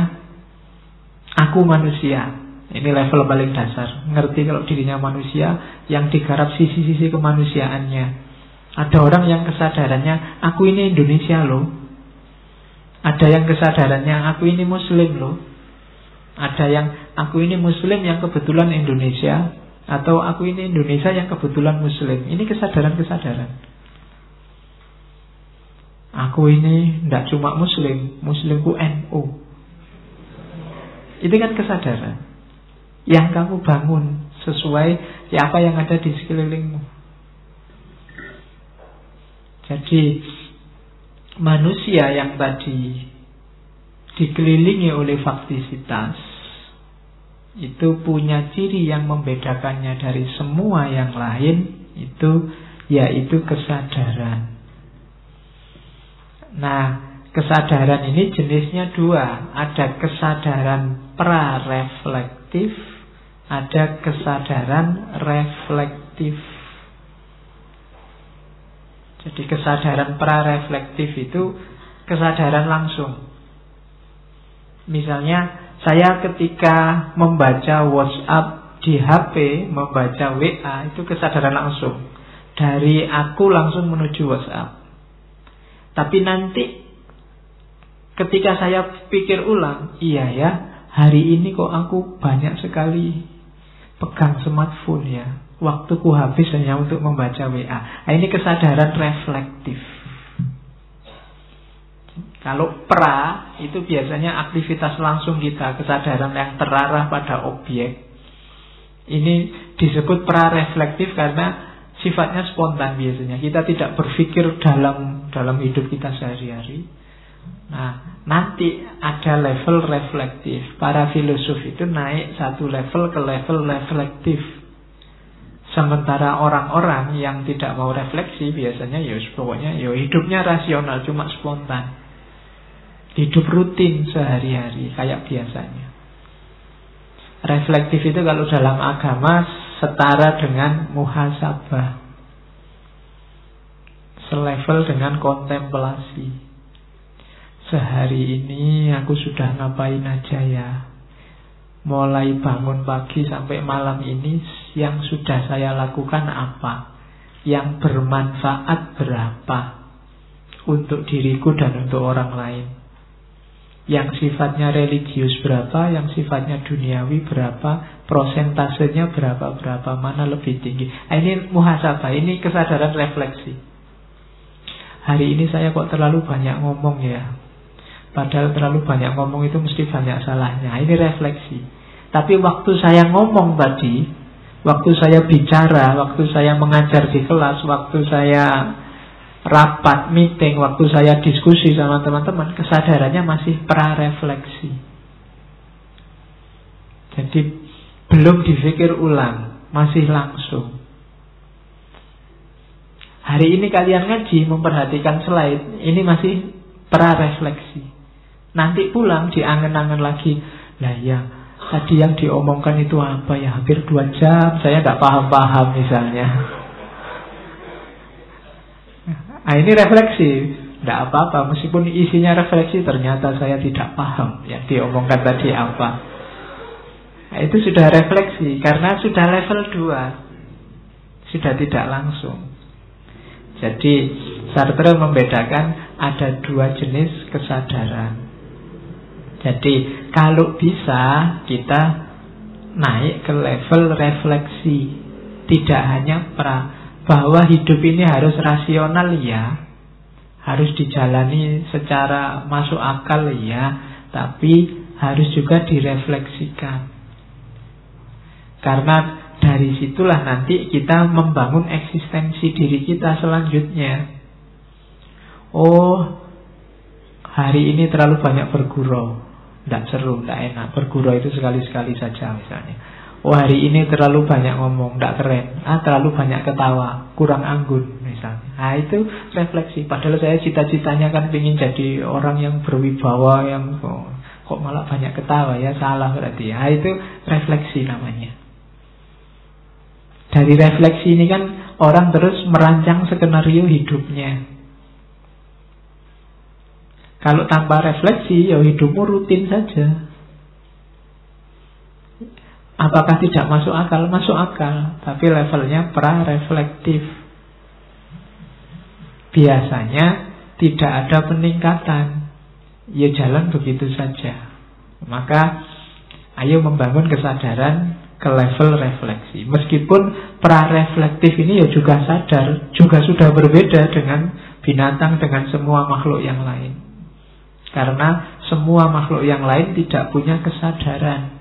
aku manusia. Ini level paling dasar. Ngerti kalau dirinya manusia, yang digarap sisi-sisi kemanusiaannya. Ada orang yang kesadarannya aku ini Indonesia loh. Ada yang kesadarannya aku ini Muslim loh. Ada yang aku ini Muslim yang kebetulan Indonesia, atau aku ini Indonesia yang kebetulan Muslim. Ini kesadaran-kesadaran. Aku ini tidak cuma Muslim, Muslimku NU. Itu kan kesadaran yang kamu bangun sesuai apa yang ada di sekelilingmu. Jadi manusia yang tadi dikelilingi oleh faktisitas itu punya ciri yang membedakannya dari semua yang lain, itu yaitu kesadaran. Nah, kesadaran ini jenisnya dua. Ada kesadaran prareflektif, ada kesadaran reflektif. Jadi kesadaran prareflektif itu kesadaran langsung. Misalnya saya ketika membaca WhatsApp di HP, membaca WA, itu kesadaran langsung. Dari aku langsung menuju WhatsApp. Tapi nanti ketika saya pikir ulang, iya ya, hari ini kok aku banyak sekali pegang smartphone ya. Waktuku habis hanya untuk membaca WA. Nah, ini kesadaran reflektif. Kalau pra itu biasanya aktivitas langsung kita, kesadaran yang terarah pada objek. Ini disebut pra-reflektif karena sifatnya spontan biasanya. Kita tidak berpikir dalam hidup kita sehari-hari. Nah, nanti ada level reflektif. Para filosof itu naik satu level ke level reflektif. Sementara orang-orang yang tidak mau refleksi biasanya pokoknya hidupnya rasional, cuma spontan. Hidup rutin sehari-hari kayak biasanya. Reflektif itu kalau dalam agama setara dengan muhasabah, selevel dengan kontemplasi. Sehari ini aku sudah ngapain aja ya. Mulai bangun pagi sampai malam ini yang sudah saya lakukan apa? Yang bermanfaat berapa untuk diriku dan untuk orang lain? Yang sifatnya religius berapa, yang sifatnya duniawi berapa, prosentasenya berapa, mana lebih tinggi. Ini muhasabah, ini kesadaran refleksi. Hari ini saya kok terlalu banyak ngomong ya. Padahal terlalu banyak ngomong itu mesti banyak salahnya. Ini refleksi. Tapi waktu saya ngomong tadi, waktu saya bicara, waktu saya mengajar di kelas, waktu saya rapat, meeting, waktu saya diskusi sama teman-teman, kesadarannya masih prarefleksi. Jadi belum dipikir ulang, masih langsung. Hari ini kalian ngaji, memperhatikan slide, ini masih prarefleksi. Nanti pulang diangen-angen lagi, lah ya, tadi yang diomongkan itu apa ya, hampir 2 jam, saya gak paham-paham misalnya. Nah, ini refleksi. Tidak apa-apa, meskipun isinya refleksi, ternyata saya tidak paham yang diomongkan tadi apa. Nah, itu sudah refleksi, karena sudah level 2. Sudah tidak langsung. Jadi Sartre membedakan ada 2 jenis kesadaran. Jadi kalau bisa kita naik ke level refleksi. Tidak hanya bahwa hidup ini harus rasional ya, harus dijalani secara masuk akal ya, tapi harus juga direfleksikan. Karena dari situlah nanti kita membangun eksistensi diri kita selanjutnya. Oh, hari ini terlalu banyak bergurau, tidak seru, tidak enak. Bergurau itu sekali-sekali saja misalnya. Oh, hari ini terlalu banyak ngomong, tidak keren. Terlalu banyak ketawa, kurang anggun misalnya. Itu refleksi. Padahal saya cita-citanya kan ingin jadi orang yang berwibawa, yang kok malah banyak ketawa, ya salah berarti. Itu refleksi namanya. Dari refleksi ini kan orang terus merancang skenario hidupnya. Kalau tanpa refleksi, ya hidupmu rutin saja. Apakah tidak masuk akal? Masuk akal, tapi levelnya pra-reflektif. Biasanya tidak ada peningkatan, ya jalan begitu saja. Maka ayo membangun kesadaran ke level refleksi. Meskipun pra-reflektif ini ya juga sadar, juga sudah berbeda dengan binatang, dengan semua makhluk yang lain. Karena semua makhluk yang lain tidak punya kesadaran.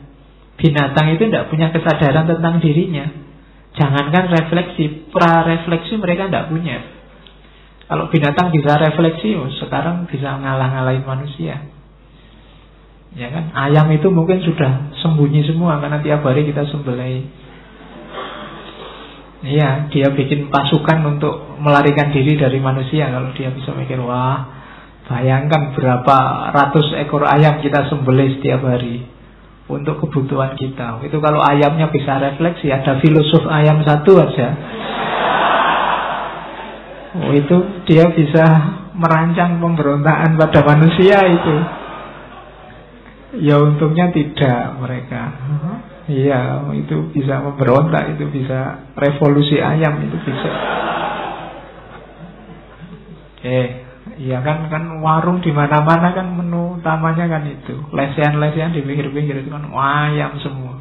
Binatang itu tidak punya kesadaran tentang dirinya. Jangankan refleksi, pra-refleksi mereka tidak punya. Kalau binatang bisa refleksi, sekarang bisa ngalah-ngalahin manusia. Ya kan, ayam itu mungkin sudah sembunyi semua karena tiap hari kita sembelih. Iya, dia bikin pasukan untuk melarikan diri dari manusia. Kalau dia bisa mikir, wah, bayangkan berapa ratus ekor ayam kita sembelih setiap hari untuk kebutuhan kita. Itu kalau ayamnya bisa refleksi, ada filosof ayam satu aja. Itu dia bisa merancang pemberontakan pada manusia itu. Ya untungnya tidak mereka. Iya, itu bisa memberontak, itu bisa revolusi ayam, itu bisa. Iya kan warung di mana-mana kan menu utamanya kan itu. Lesehan-lesehan di pinggir-pinggir itu kan ayam semua.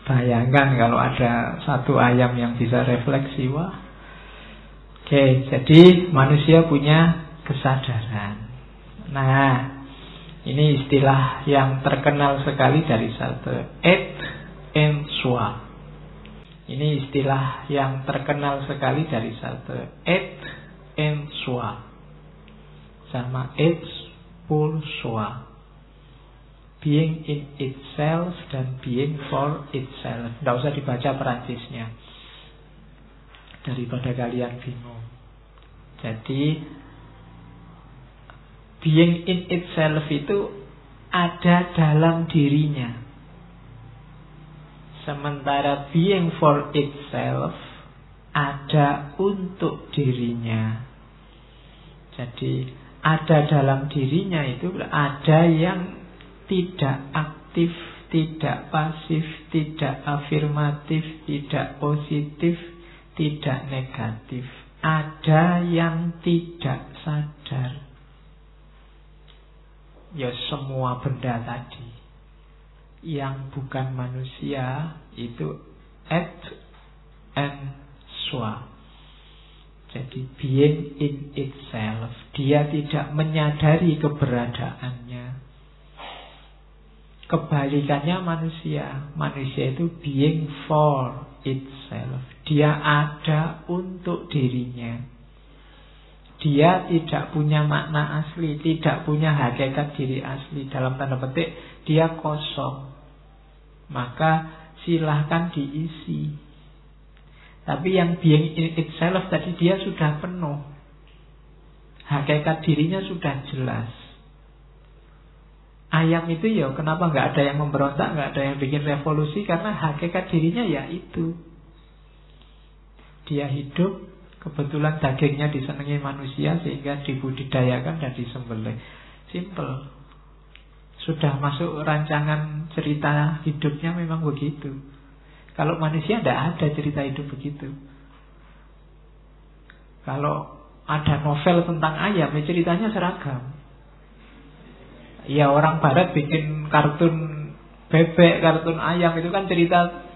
Bayangkan kalau ada satu ayam yang bisa refleksi, wah. Jadi manusia punya kesadaran. Nah, ini istilah yang terkenal sekali dari Sartre, être en soi. Ini istilah yang terkenal sekali dari Sartre, être en soi sama être pour soi. Being in itself dan being for itself. Tidak usah dibaca Perancisnya daripada kalian bingung. Jadi being in itself itu ada dalam dirinya. Sementara being for itself ada untuk dirinya. Jadi ada dalam dirinya itu ada yang tidak aktif, tidak pasif, tidak afirmatif, tidak positif, tidak negatif. Ada yang tidak sadar. Ya semua benda tadi yang bukan manusia itu être en soi. Jadi being in itself, dia tidak menyadari keberadaannya. Kebalikannya manusia. Manusia itu being for itself. Dia ada untuk dirinya. Dia tidak punya makna asli, tidak punya hakikat diri asli. Dalam tanda petik, dia kosong. Maka silahkan diisi. Tapi yang being in itself tadi, dia sudah penuh. Hakikat dirinya sudah jelas. Ayam itu ya kenapa nggak ada yang memberontak, nggak ada yang bikin revolusi, karena hakikat dirinya ya itu. Dia hidup, kebetulan dagingnya disenangi manusia sehingga dibudidayakan dan disembelih. Simple. Sudah masuk rancangan cerita hidupnya memang begitu. Kalau manusia tidak ada cerita hidup begitu. Kalau ada novel tentang ayam, ya ceritanya seragam. Ya orang barat bikin kartun bebek, kartun ayam, itu kan cerita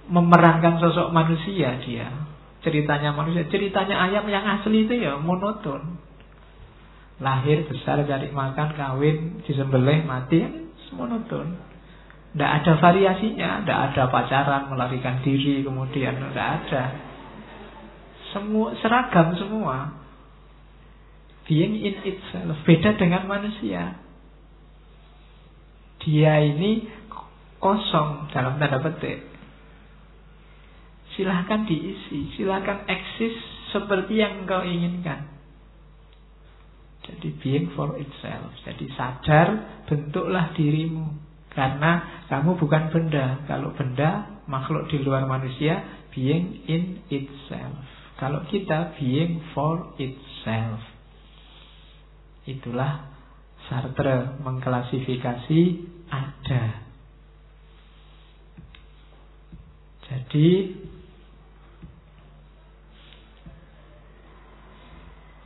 memerankan sosok manusia dia. Ceritanya manusia. Ceritanya ayam yang asli itu ya monoton. Lahir, besar, cari makan, kawin, disembelih, mati, monoton. Tidak ada variasinya, tidak ada pacaran, melarikan diri, kemudian tidak ada. Semua seragam semua. Being in itself. Beda dengan manusia. Dia ini kosong dalam tanda petik. Silahkan diisi, silahkan eksis seperti yang engkau inginkan. Jadi being for itself. Jadi sadar, bentuklah dirimu. Karena kamu bukan benda. Kalau benda, makhluk di luar manusia, being in itself. Kalau kita being for itself. Itulah Sartre mengklasifikasi ada. Jadi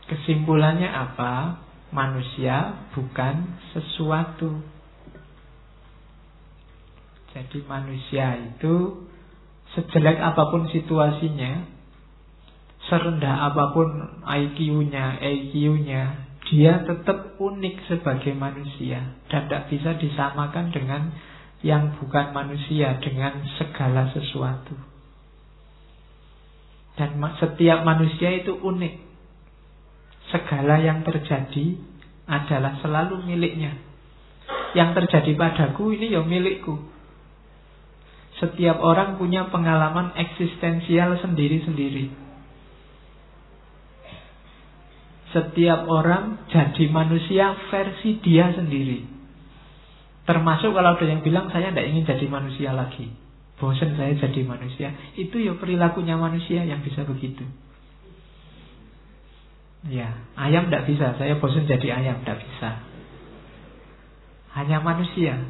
kesimpulannya apa? Manusia bukan sesuatu. Jadi manusia itu sejelek apapun situasinya, serendah apapun IQ-nya, EQ-nya, dia tetap unik sebagai manusia dan tidak bisa disamakan dengan yang bukan manusia, dengan segala sesuatu. Dan setiap manusia itu unik. Segala yang terjadi adalah selalu miliknya. Yang terjadi padaku ini ya milikku. Setiap orang punya pengalaman eksistensial sendiri-sendiri. Setiap orang jadi manusia versi dia sendiri. Termasuk kalau ada yang bilang saya tidak ingin jadi manusia lagi, bosan saya jadi manusia. Itu ya perilakunya manusia yang bisa begitu. Ya, ayam tidak bisa, saya bosan jadi ayam, tidak bisa. Hanya manusia.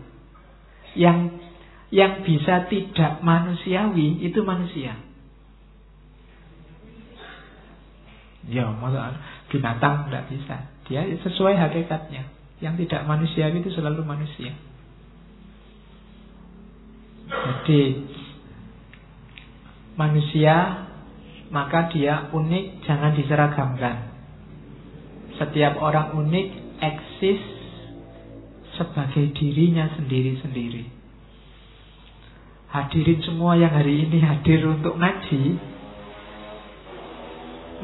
Yang bisa tidak manusiawi itu manusia. Ya, maksudnya binatang tidak bisa. Dia sesuai hakikatnya. Yang tidak manusiawi itu selalu manusia. Jadi manusia, maka dia unik, jangan diseragamkan. Setiap orang unik eksis sebagai dirinya sendiri-sendiri. Hadirin semua yang hari ini hadir untuk ngaji,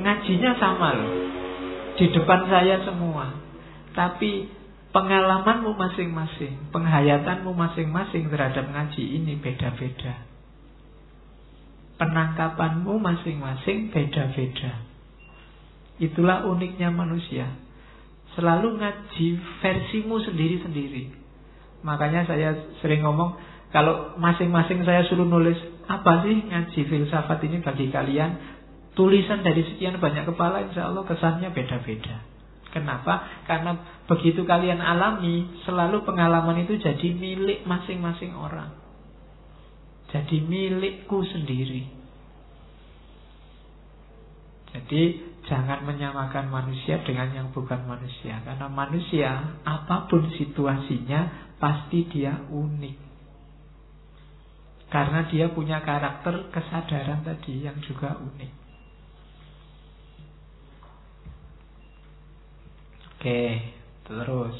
ngajinya sama loh, di depan saya semua. Tapi pengalamanmu masing-masing, penghayatanmu masing-masing terhadap ngaji ini beda-beda. Penangkapanmu masing-masing beda-beda. Itulah uniknya manusia. Selalu ngaji versimu sendiri-sendiri. Makanya saya sering ngomong, kalau masing-masing saya suruh nulis, apa sih ngaji filsafat ini bagi kalian? Tulisan dari sekian banyak kepala, insya Allah kesannya beda-beda. Kenapa? Karena begitu kalian alami, selalu pengalaman itu jadi milik masing-masing orang. Jadi milikku sendiri. Jadi jangan menyamakan manusia dengan yang bukan manusia. Karena manusia, apapun situasinya, pasti dia unik. Karena dia punya karakter kesadaran tadi yang juga unik. Oke, terus.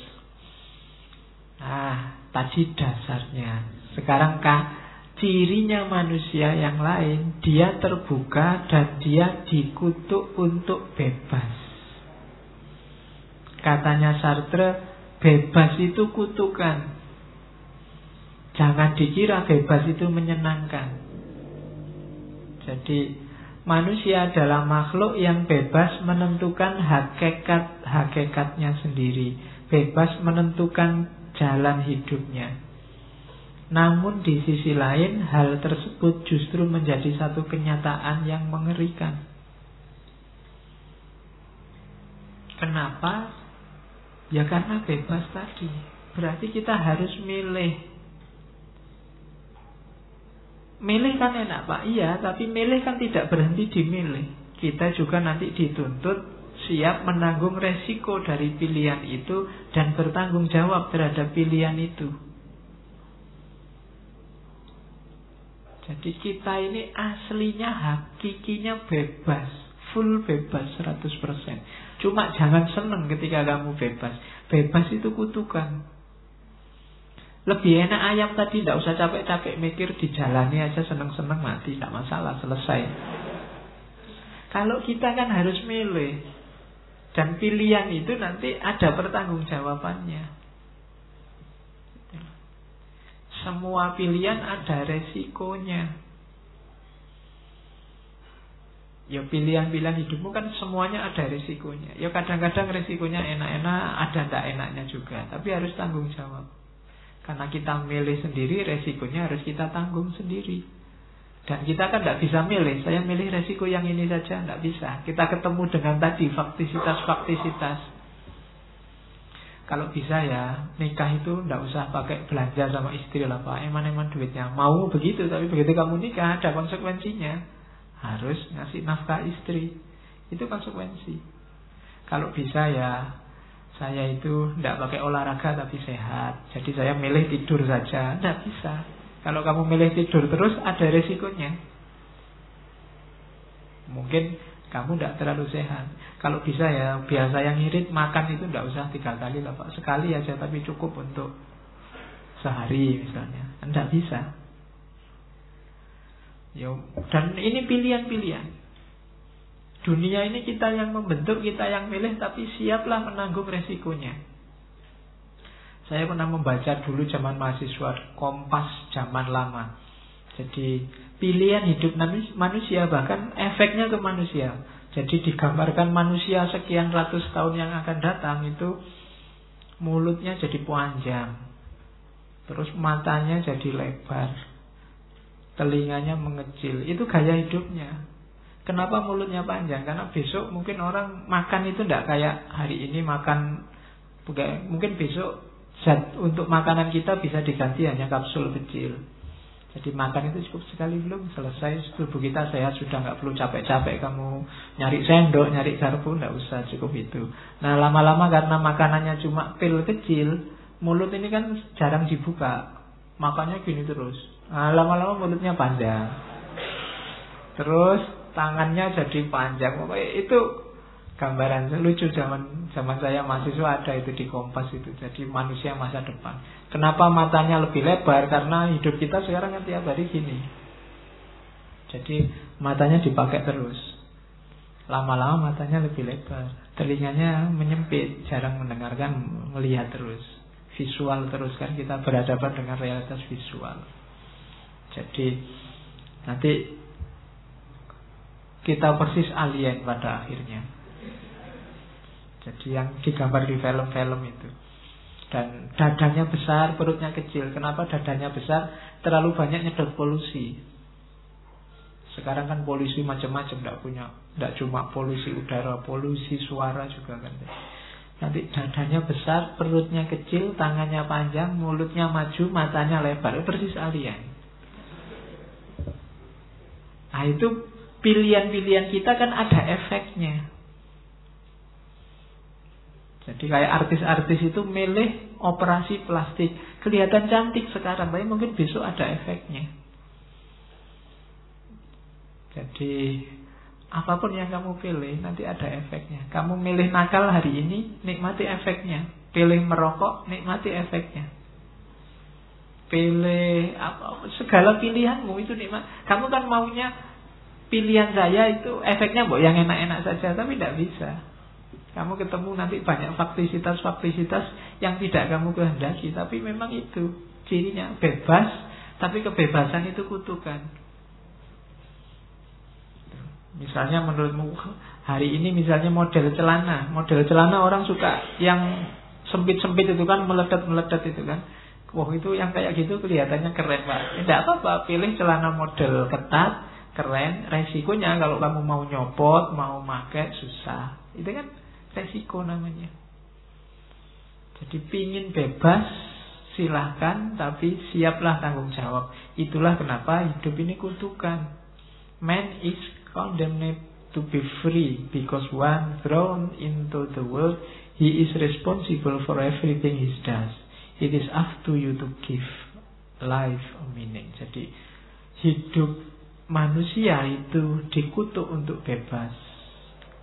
Nah, tadi dasarnya. Sekarang cirinya manusia yang lain, dia terbuka dan dia dikutuk untuk bebas. Katanya Sartre, bebas itu kutukan. Jangan dikira bebas itu menyenangkan. Jadi manusia adalah makhluk yang bebas menentukan hakikatnya sendiri, bebas menentukan jalan hidupnya. Namun di sisi lain, hal tersebut justru menjadi satu kenyataan yang mengerikan. Kenapa? Ya karena bebas tadi. Berarti kita harus milih. Milih kan enak Pak, iya, tapi milih kan tidak berhenti di milih. Kita juga nanti dituntut siap menanggung resiko dari pilihan itu dan bertanggung jawab terhadap pilihan itu. Jadi kita ini aslinya, hakikinya bebas, full bebas 100%. Cuma jangan senang ketika kamu bebas. Bebas itu kutukan. Lebih enak ayam tadi, tidak usah capek-capek mikir, dijalani aja seneng-seneng mati, tidak masalah, selesai. Kalau kita kan harus milih, dan pilihan itu nanti ada pertanggungjawabannya. Semua pilihan ada resikonya. Ya pilihan-pilihan hidupmu kan semuanya ada resikonya. Ya kadang-kadang resikonya enak-enak, ada tidak enaknya juga. Tapi harus tanggung jawab. Karena kita milih sendiri, resikonya harus kita tanggung sendiri. Dan kita kan tidak bisa milih, saya milih resiko yang ini saja, tidak bisa. Kita ketemu dengan tadi faktisitas. Kalau bisa ya, nikah itu tidak usah pakai belanja sama istri lah Pak, eman-eman duitnya. Mau begitu, tapi begitu kamu nikah ada konsekuensinya. Harus ngasih nafkah istri. Itu konsekuensi. Kalau bisa ya, saya itu tidak pakai olahraga tapi sehat. Jadi saya milih tidur saja. Tidak bisa. Kalau kamu milih tidur terus ada resikonya. Mungkin kamu tidak terlalu sehat. Kalau bisa ya, biasa yang irit makan itu tidak usah 3 kali lah Pak. Sekali aja tapi cukup untuk sehari misalnya. Tidak bisa. Dan ini pilihan-pilihan. Dunia ini kita yang membentuk, kita yang milih, tapi siaplah menanggung resikonya. Saya pernah membaca dulu zaman mahasiswa, Kompas zaman lama. Jadi pilihan hidup manusia, bahkan efeknya ke manusia. Jadi digambarkan manusia sekian ratus tahun yang akan datang itu mulutnya jadi panjang, terus matanya jadi lebar, telinganya mengecil. Itu gaya hidupnya. Kenapa mulutnya panjang? Karena besok mungkin orang makan itu tidak kayak hari ini makan. Mungkin besok zat untuk makanan kita bisa diganti hanya kapsul kecil. Jadi makan itu cukup sekali belum selesai, tubuh kita sehat, sudah nggak perlu capek-capek kamu nyari sendok, nyari garpu, nggak usah, cukup itu. Nah lama-lama karena makanannya cuma pil kecil, mulut ini kan jarang dibuka, makannya gini terus. Nah lama-lama mulutnya panjang. Terus tangannya jadi panjang. Pokoknya itu gambaran lucu zaman saya mahasiswa, ada itu di Kompas itu. Jadi manusia masa depan. Kenapa matanya lebih lebar? Karena hidup kita sekarang kan tiap hari gini. Jadi matanya dipakai terus. Lama-lama matanya lebih lebar, telinganya menyempit, jarang mendengarkan, melihat terus. Visual terus kan, kita berhadapan dengan realitas visual. Jadi nanti kita persis alien pada akhirnya. Jadi yang digambar di film-film itu. Dan dadanya besar, perutnya kecil. Kenapa dadanya besar? Terlalu banyak nyedot polusi. Sekarang kan polusi macam-macam, tidak cuma polusi udara, polusi suara juga kan. Nanti dadanya besar, perutnya kecil, tangannya panjang, mulutnya maju, matanya lebar. Persis alien. Nah itu pilihan-pilihan kita kan ada efeknya. Jadi kayak artis-artis itu milih operasi plastik, kelihatan cantik sekarang, tapi mungkin besok ada efeknya. Jadi apapun yang kamu pilih nanti ada efeknya. Kamu milih nakal hari ini, nikmati efeknya. Pilih merokok, nikmati efeknya. Pilih apa, segala pilihanmu itu nikmat. Kamu kan maunya pilihan saya itu efeknya yang enak-enak saja, tapi tidak bisa. Kamu ketemu nanti banyak faktisitas yang tidak kamu kehendaki, tapi memang itu cirinya bebas, tapi kebebasan itu kutukan. Misalnya menurutmu hari ini misalnya model celana orang suka yang sempit-sempit itu kan, meledat-meledat itu kan. Wah itu yang kayak gitu kelihatannya keren Pak. Tidak apa-apa, pilih celana model ketat, keren. Resikonya kalau kamu mau nyopot, mau pakai susah. Itu kan resiko namanya. Jadi pingin bebas silahkan, tapi siaplah tanggung jawab. Itulah kenapa hidup ini kutukan. Man is condemned to be free because one thrown into the world, he is responsible for everything he does. It is up to you to give life a meaning. Jadi hidup manusia itu dikutuk untuk bebas.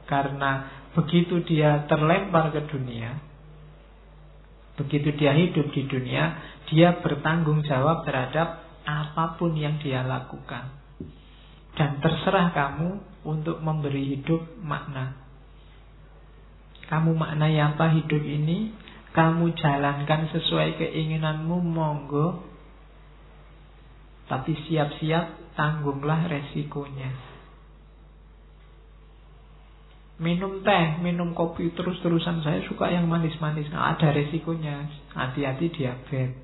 Karena begitu dia terlempar ke dunia, begitu dia hidup di dunia, Dia bertanggung jawab terhadap apapun yang dia lakukan. Dan terserah kamu untuk memberi hidup makna. Kamu maknai apa hidup ini? Kamu jalankan sesuai keinginanmu, monggo. Tapi siap-siap tanggunglah resikonya. Minum teh, minum kopi terus-terusan, saya suka yang manis-manis. Nah, ada resikonya. Hati-hati diabetes.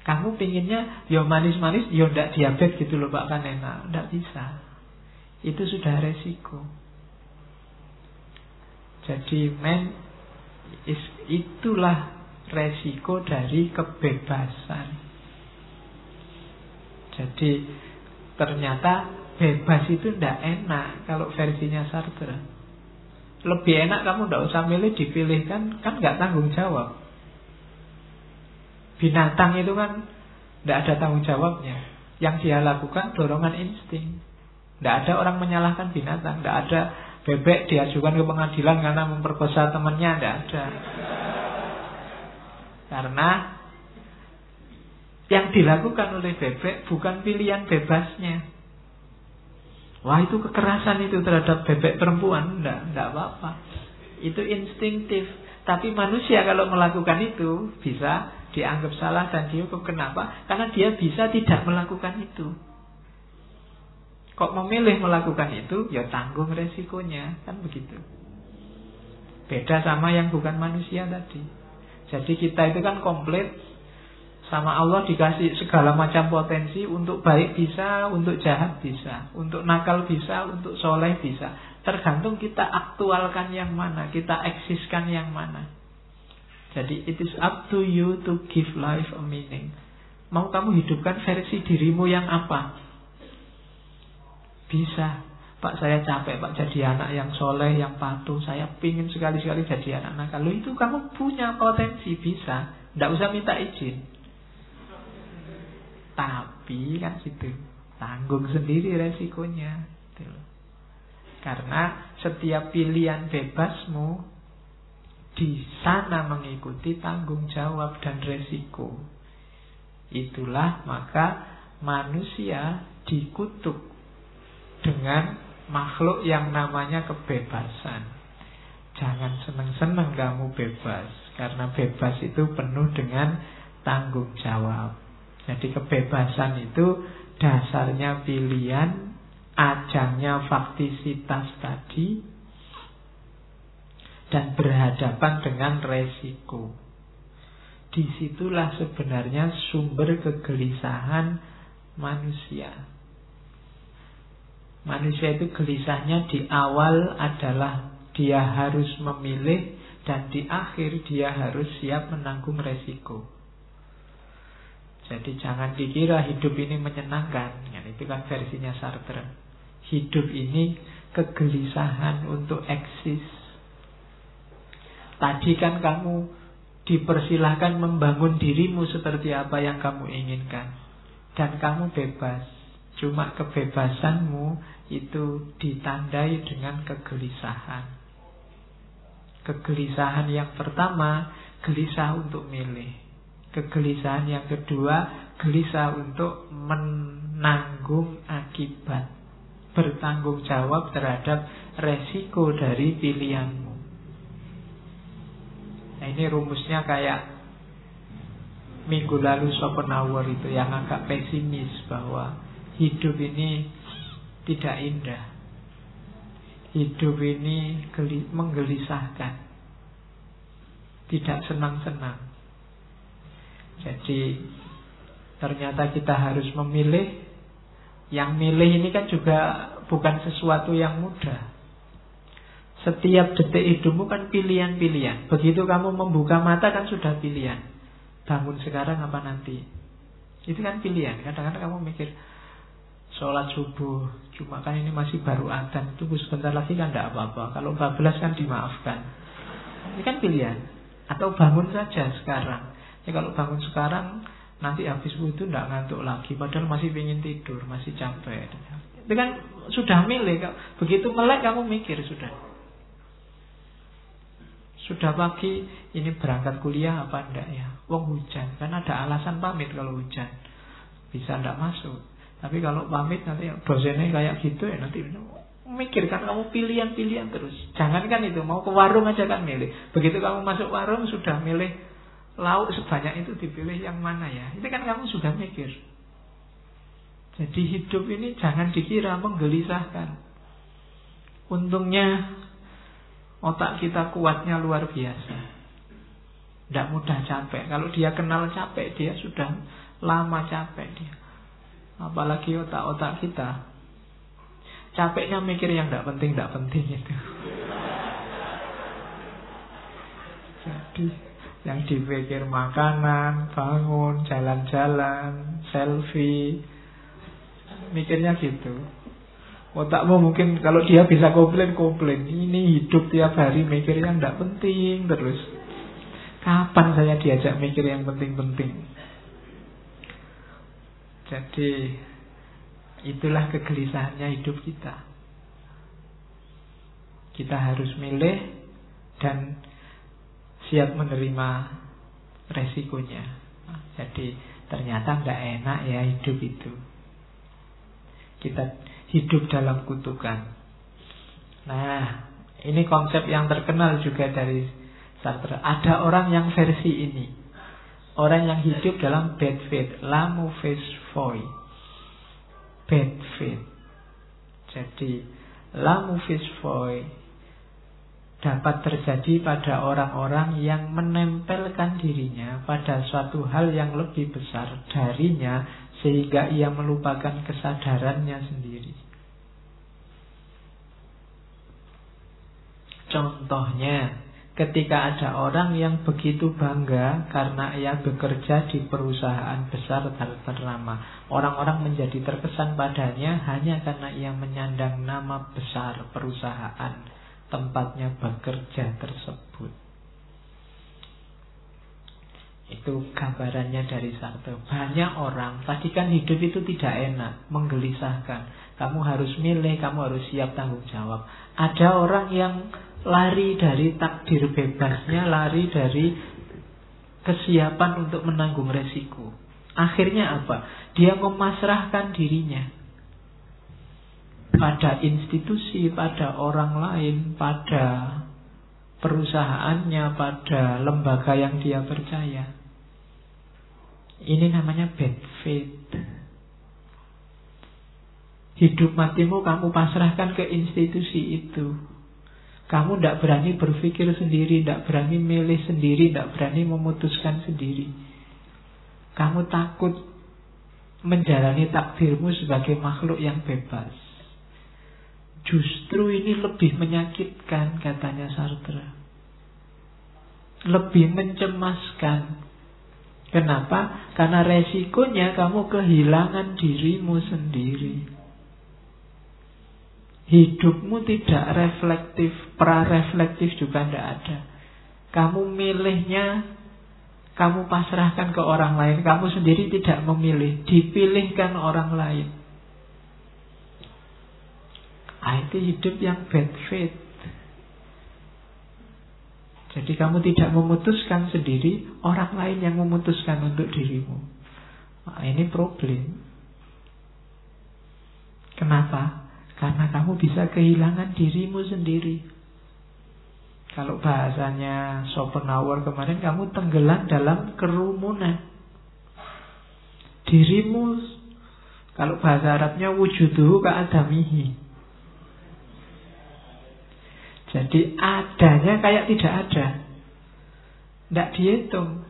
Kamu pinginnya ya manis-manis, ya ndak diabetes gitu loh Pak, kan enak. Ndak bisa. Itu sudah resiko. Jadi itulah resiko dari kebebasan. Jadi ternyata bebas itu ndak enak kalau versinya Sartre. Lebih enak kamu ndak usah milih, dipilihkan, kan nggak tanggung jawab. Binatang itu kan ndak ada tanggung jawabnya. Yang dia lakukan dorongan insting. Ndak ada orang menyalahkan binatang. Ndak ada bebek diajukan ke pengadilan karena memperkosa temannya, ndak ada. Karena yang dilakukan oleh bebek bukan pilihan bebasnya. Wah, itu kekerasan itu terhadap bebek perempuan. Ndak apa-apa. Itu instinktif. Tapi manusia kalau melakukan itu bisa dianggap salah dan dihukum. Kenapa? Karena dia bisa tidak melakukan itu. Kok memilih melakukan itu, ya tanggung resikonya. Kan begitu. Beda sama yang bukan manusia tadi. Jadi kita itu kan komplit. Sama Allah dikasih segala macam potensi. Untuk baik bisa, untuk jahat bisa, untuk nakal bisa, untuk soleh bisa. Tergantung kita aktualkan yang mana, kita eksiskan yang mana. Jadi it is up to you to give life a meaning. Mau kamu hidupkan versi dirimu yang apa? Bisa. Pak, saya capek Pak jadi anak yang soleh, yang patuh. Saya pingin sekali-sekali jadi anak nakal. Loh, itu kamu punya potensi, bisa. Nggak usah minta izin. Tapi kan gitu, tanggung sendiri resikonya. Karena setiap pilihan bebasmu di sana mengikuti tanggung jawab dan resiko. Itulah maka manusia dikutuk dengan makhluk yang namanya kebebasan. Jangan seneng-seneng kamu bebas, karena bebas itu penuh dengan tanggung jawab. Jadi kebebasan itu dasarnya pilihan, ajangnya faktisitas tadi, dan berhadapan dengan resiko. Disitulah sebenarnya sumber kegelisahan manusia. Manusia itu gelisahnya di awal adalah dia harus memilih, dan di akhir dia harus siap menanggung resiko. Jadi jangan dikira hidup ini menyenangkan. Itu kan versinya Sartre. Hidup ini kegelisahan untuk eksis. Tadi kan kamu dipersilahkan membangun dirimu seperti apa yang kamu inginkan. Dan kamu bebas. Cuma kebebasanmu itu ditandai dengan kegelisahan. Kegelisahan yang pertama, gelisah untuk milih. Kegelisahan yang kedua, gelisah untuk menanggung akibat, bertanggung jawab terhadap resiko dari pilihanmu. Nah, ini rumusnya kayak minggu lalu Schopenhauer itu yang agak pesimis bahwa hidup ini tidak indah. Hidup ini menggelisahkan, tidak senang-senang. Jadi ternyata kita harus memilih. Yang milih ini kan juga bukan sesuatu yang mudah. Setiap detik hidupmu kan pilihan-pilihan. Begitu kamu membuka mata kan sudah pilihan. Bangun sekarang apa nanti? Itu kan pilihan. Kadang-kadang kamu mikir sholat subuh, cuma kan ini masih baru adzan, tunggu sebentar lagi kan tidak apa-apa. Kalau 14 kan dimaafkan. Ini kan pilihan. Atau bangun saja sekarang. Ya kalau bangun sekarang, nanti habis itu tidak ngantuk lagi. Padahal masih ingin tidur, masih capek. Itu kan sudah milih. Begitu melek kamu mikir sudah. Sudah pagi, ini berangkat kuliah apa enggak ya? Wong hujan, kan ada alasan pamit kalau hujan. Bisa enggak masuk. Tapi kalau pamit nanti dosennya kayak gitu ya, nanti mikirkan kamu pilihan-pilihan terus. Jangankan itu, mau ke warung aja kan milih. Begitu kamu masuk warung sudah milih lauk sebanyak itu, dipilih yang mana ya. Itu kan kamu sudah mikir. Jadi hidup ini jangan dikira menggelisahkan. Untungnya otak kita kuatnya luar biasa. Tidak mudah capek. Kalau dia kenal capek, dia sudah lama capek dia. Apalagi otak-otak kita, capeknya mikir yang tidak penting itu. Jadi yang dipikir makanan, bangun, jalan-jalan, selfie, mikirnya gitu. Otakmu mungkin kalau dia bisa komplain. Ini hidup tiap hari mikir yang tidak penting terus. Kapan saya diajak mikir yang penting-penting? Jadi itulah kegelisahannya hidup kita. Kita harus milih dan siap menerima resikonya. Jadi ternyata tidak enak ya hidup itu. Kita hidup dalam kutukan. Nah, ini konsep yang terkenal juga dari Sartre. Ada orang yang versi ini. Orang yang hidup dalam bad faith, la mauvaise foi. Bad faith. Jadi la mauvaise foi dapat terjadi pada orang-orang yang menempelkan dirinya pada suatu hal yang lebih besar darinya, sehingga ia melupakan kesadarannya sendiri. Contohnya, ketika ada orang yang begitu bangga karena ia bekerja di perusahaan besar dan ternama. Orang-orang menjadi terkesan padanya hanya karena ia menyandang nama besar perusahaan tempatnya bekerja tersebut. Itu gambarannya dari Sartre. Banyak orang, tadi kan hidup itu tidak enak, menggelisahkan. Kamu harus milih, kamu harus siap tanggung jawab. Ada orang yang lari dari takdir bebasnya, lari dari kesiapan untuk menanggung resiko. Akhirnya apa? Dia memasrahkan dirinya pada institusi, pada orang lain, pada perusahaannya, pada lembaga yang dia percaya. Ini namanya bad faith. Hidup matimu kamu pasrahkan ke institusi itu. Kamu tidak berani berpikir sendiri, tidak berani milih sendiri, tidak berani memutuskan sendiri. Kamu takut menjalani takdirmu sebagai makhluk yang bebas. Justru ini lebih menyakitkan, katanya Sartre. Lebih mencemaskan. Kenapa? Karena resikonya kamu kehilangan dirimu sendiri. Hidupmu tidak reflektif, pra-reflektif juga tidak ada. Kamu milihnya, kamu pasrahkan ke orang lain. Kamu sendiri tidak memilih, dipilihkan orang lain. Itu hidup yang bad faith. Jadi kamu tidak memutuskan sendiri, orang lain yang memutuskan untuk dirimu. Ini problem. Kenapa? Karena kamu bisa kehilangan dirimu sendiri. Kalau bahasanya Schopenhauer kemarin, kamu tenggelam dalam kerumunan. Dirimu, kalau bahasa Arabnya wujuduhu ka'adamihi. Jadi adanya kayak tidak ada. Tidak dihitung.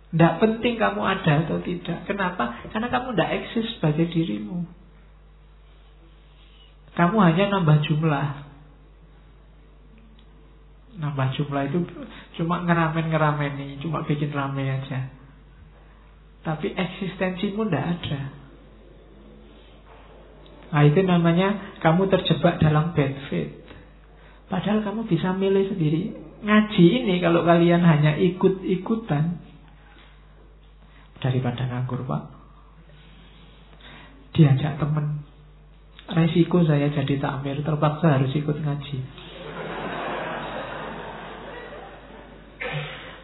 Tidak penting kamu ada atau tidak. Kenapa? Karena kamu tidak eksis sebagai dirimu. Kamu hanya nambah jumlah. Nambah jumlah itu cuma ngeramen-ngerameni, cuma bikin rame aja. Tapi eksistensimu tidak ada. Nah, itu namanya kamu terjebak dalam bad faith. Padahal kamu bisa milih sendiri. Ngaji ini kalau kalian hanya ikut-ikutan, daripada nganggur, Pak. Diajak teman. Resiko saya jadi takmir, terpaksa harus ikut ngaji.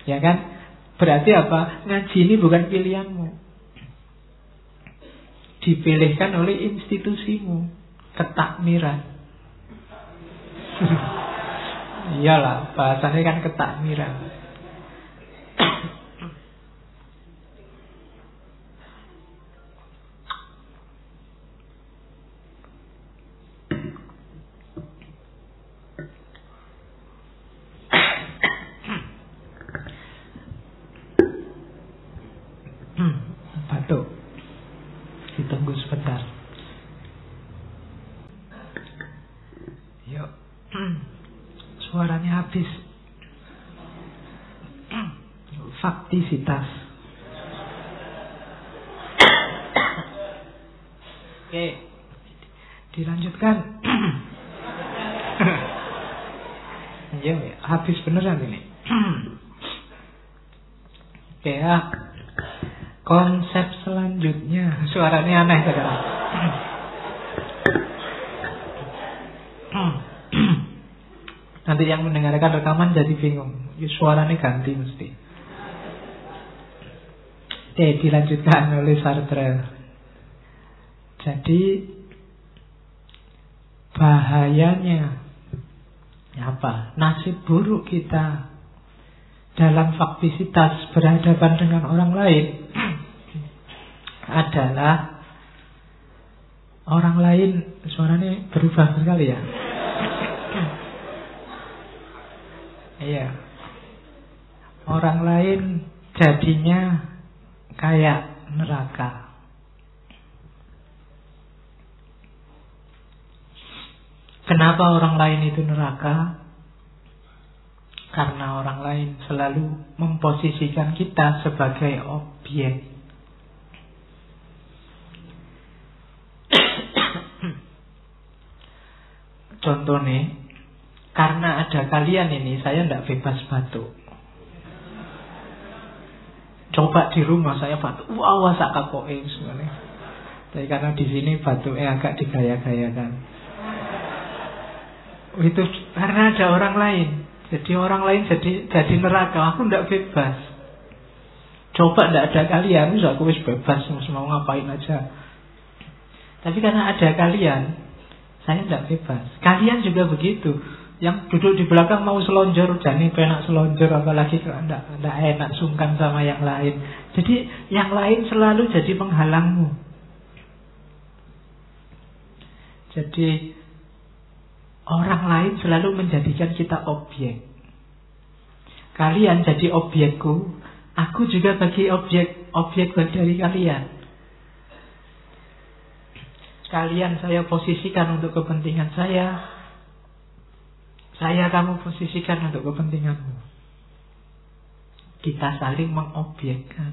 Ya kan? Berarti apa? Ngaji ini bukan pilihanmu. Dipilihkan oleh institusimu. Ketakmiran. Iyalah, bahasanya kan ketakmiran. Batuk. Ditunggu sebentar. Yuk. Suaranya habis. Faktisitas. Oke. Dilanjutkan. Ya, habis beneran ini. Oke ya. Konsep selanjutnya. Suaranya aneh sekarang. Nanti yang mendengarkan rekaman jadi bingung. Suaranya ganti mesti. Oke, dilanjutkan oleh Sartre. Jadi bahayanya apa? Nasib buruk kita dalam faktisitas berhadapan dengan orang lain adalah orang lain. Suaranya berubah sekali ya. Iya. Orang lain jadinya kayak neraka. Kenapa orang lain itu neraka? Karena orang lain selalu memposisikan kita sebagai objek. Contohnya, karena ada kalian ini, saya tidak bebas batuk. Coba di rumah saya batuk, wah sak kakoke sebenarnya. Tapi karena di sini batuknya agak digaya-gayakan. Itu karena ada orang lain. Jadi orang lain jadi neraka. Aku tidak bebas. Coba tidak ada kalian, aku wis bebas, mau ngapain aja. Tapi karena ada kalian, saya tidak bebas. Kalian juga begitu. Yang duduk di belakang mau selonjor, jani penak selonjor, apalagi kalau tidak enak sungkan sama yang lain. Jadi yang lain selalu jadi penghalangmu. Jadi orang lain selalu menjadikan kita objek. Kalian jadi objekku, aku juga bagi objek dari kalian. Kalian saya posisikan untuk kepentingan saya kamu posisikan untuk kepentinganmu. Kita saling mengobjekkan.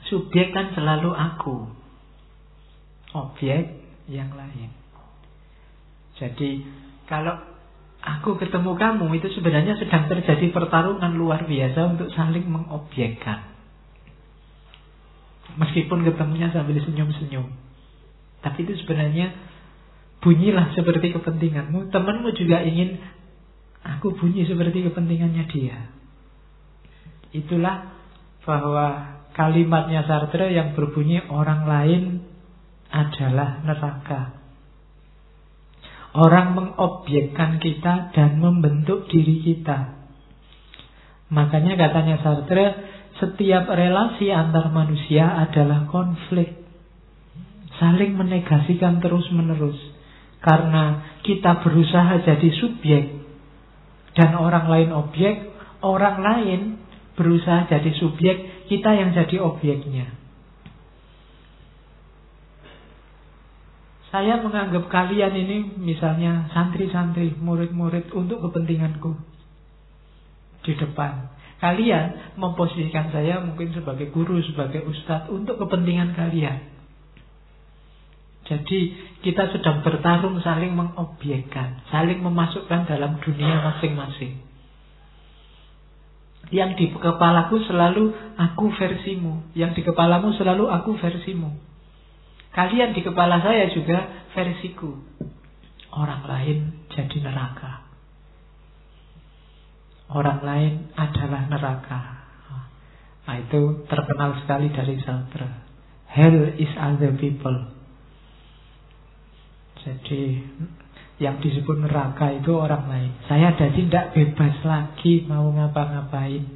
Subjek kan selalu aku, objek yang lain. Jadi kalau aku ketemu kamu, itu sebenarnya sedang terjadi pertarungan luar biasa untuk saling mengobjekkan. Meskipun ketemunya sambil senyum-senyum, tapi itu sebenarnya bunyilah seperti kepentinganmu. Temanmu juga ingin aku bunyi seperti kepentingannya dia. Itulah bahwa kalimatnya Sartre yang berbunyi orang lain adalah neraka. Orang mengobjekkan kita dan membentuk diri kita. Makanya katanya Sartre, setiap relasi antar manusia adalah konflik. Saling menegasikan terus-menerus. Karena kita berusaha jadi subjek dan orang lain objek. Orang lain berusaha jadi subjek, kita yang jadi objeknya. Saya menganggap kalian ini misalnya santri-santri, murid-murid untuk kepentinganku di depan. Kalian memposisikan saya mungkin sebagai guru, sebagai ustadz untuk kepentingan kalian. Jadi kita sedang bertarung saling mengobjekkan, saling memasukkan dalam dunia masing-masing. Yang di kepalaku selalu aku versimu, yang di kepalamu selalu aku versimu. Kalian di kepala saya juga versiku. Orang lain jadi neraka. orang lain adalah neraka. Nah, itu terkenal sekali dari Sartre. Hell is other people. Jadi yang disebut neraka itu orang lain. Saya jadi tidak bebas lagi mau ngapa-ngapain.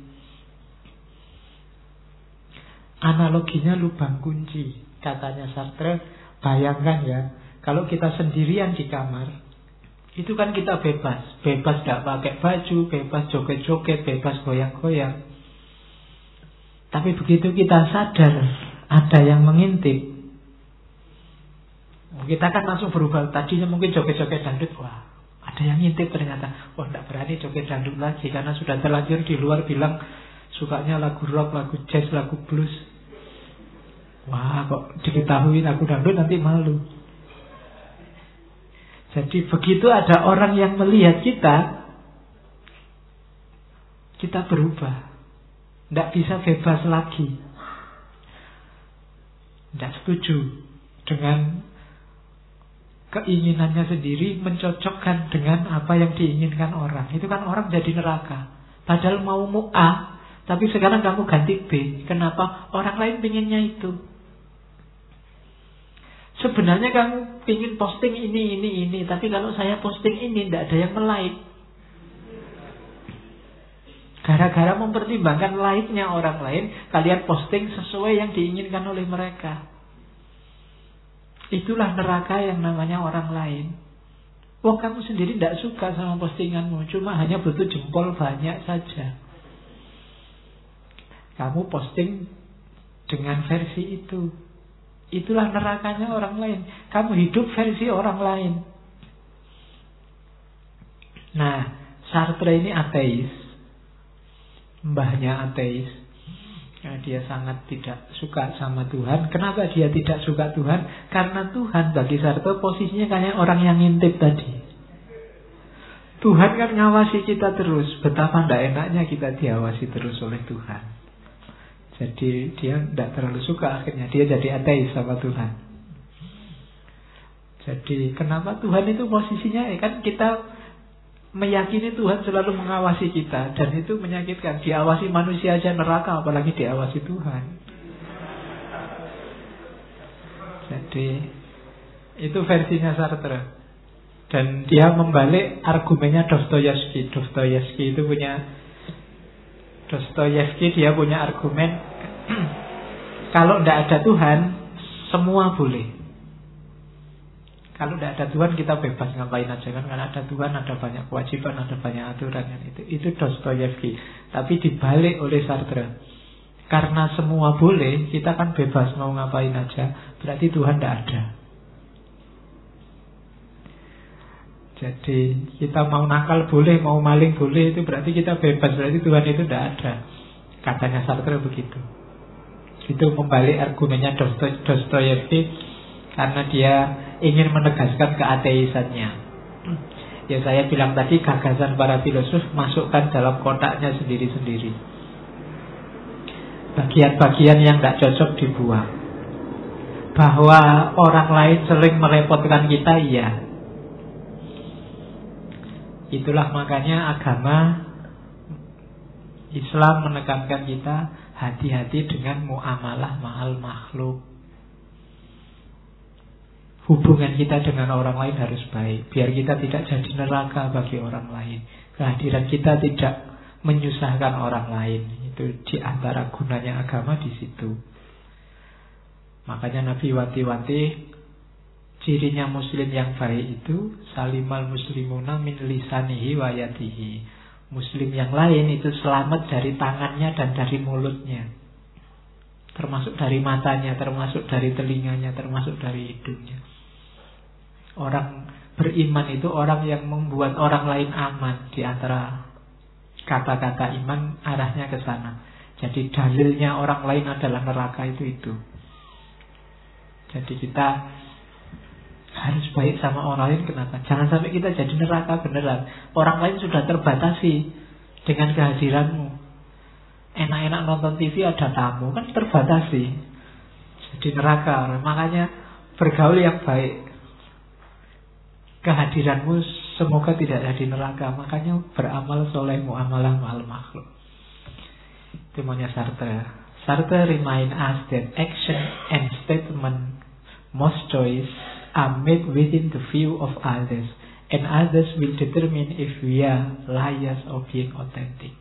Analoginya lubang kunci, katanya Sartre. Bayangkan ya, kalau kita sendirian di kamar, itu kan kita bebas. Bebas tidak pakai baju, bebas joget-joget, bebas goyang-goyang. Tapi begitu kita sadar ada yang mengintip, kita kan langsung berubah. Tadinya mungkin joget-joget dangdut, wah ada yang ngintip ternyata. Wah tidak berani joget dangdut lagi, karena sudah terlanjur di luar bilang sukanya lagu rock, lagu jazz, lagu blues. Wah kok diketahui lagu dangdut nanti malu. Jadi begitu ada orang yang melihat kita berubah. Tidak bisa bebas lagi. Tidak setuju dengan keinginannya sendiri mencocokkan dengan apa yang diinginkan orang. Itu kan orang jadi neraka. Padahal mau A, tapi sekarang kamu ganti B. Kenapa? Orang lain pinginnya itu. Sebenarnya kamu pingin posting ini. Tapi kalau saya posting ini, tidak ada yang like. Gara-gara mempertimbangkan like-nya orang lain, kalian posting sesuai yang diinginkan oleh mereka. Itulah neraka yang namanya orang lain. Wah kamu sendiri tidak suka sama postinganmu, cuma hanya butuh jempol banyak saja. Kamu posting dengan versi itu. Itulah nerakanya orang lain. Kamu hidup versi orang lain. Nah, Sartre ini ateis. Mbahnya ateis. Nah, dia sangat tidak suka sama Tuhan. Kenapa dia tidak suka Tuhan? Karena Tuhan bagi Sartre posisinya kayak orang yang ngintip tadi. Tuhan kan ngawasi kita terus. Betapa tidak enaknya kita diawasi terus oleh Tuhan. Jadi dia tidak terlalu suka. Akhirnya dia jadi ateis sama Tuhan. Jadi kenapa Tuhan itu posisinya kan kita meyakini Tuhan selalu mengawasi kita, dan itu menyakitkan. Diawasi manusia aja neraka, apalagi diawasi Tuhan. Jadi itu versinya Sartre. Dan dia membalik argumennya Dostoyevsky. Dostoyevsky dia punya argumen kalau tidak ada Tuhan semua boleh. Kalau tidak ada Tuhan kita bebas ngapain aja kan. Karena ada Tuhan ada banyak kewajiban, ada banyak aturan kan. Itu Dostoyevsky. Tapi dibalik oleh Sartre. Karena semua boleh, kita kan bebas mau ngapain aja. Berarti Tuhan tidak ada. Jadi kita mau nakal boleh, mau maling boleh, itu berarti kita bebas. Berarti Tuhan itu tidak ada. Katanya Sartre begitu. Itu membalik argumennya Dostoyevsky. Karena dia ingin menegaskan keateisannya. Ya saya bilang tadi, gagasan para filosof masukkan dalam kotaknya sendiri-sendiri. Bagian-bagian yang tidak cocok dibuang. Bahwa orang lain sering merepotkan kita, iya. Itulah makanya agama Islam menekankan kita hati-hati dengan muamalah ma'al makhluk. Hubungan kita dengan orang lain harus baik, biar kita tidak jadi neraka bagi orang lain. Kehadiran kita tidak menyusahkan orang lain. Itu diantara gunanya agama di situ. Makanya Nabi wanti-wanti, cirinya muslim yang baik itu salimal muslimuna min lisanihi wa yadihi. Muslim yang lain itu selamat dari tangannya dan dari mulutnya. Termasuk dari matanya, termasuk dari telinganya, termasuk dari hidungnya. Orang beriman itu orang yang membuat orang lain aman. Di antara kata-kata iman arahnya ke sana. Jadi dalilnya orang lain adalah neraka itu. Jadi kita harus baik sama orang lain. Kenapa? Jangan sampai kita jadi neraka beneran. Orang lain sudah terbatasi dengan kehadiranmu. Enak-enak nonton TV ada tamu, kan terbatasi. Jadi neraka. Makanya bergaul yang baik. Kehadiranmu Semoga tidak jadi neraka. Makanya beramal soleh muamalah ma'al makhluk. Itu maunya Sartre. Sartre remind us that action and statement most choice are made within the view of others, and others will determine if we are liars or being authentic.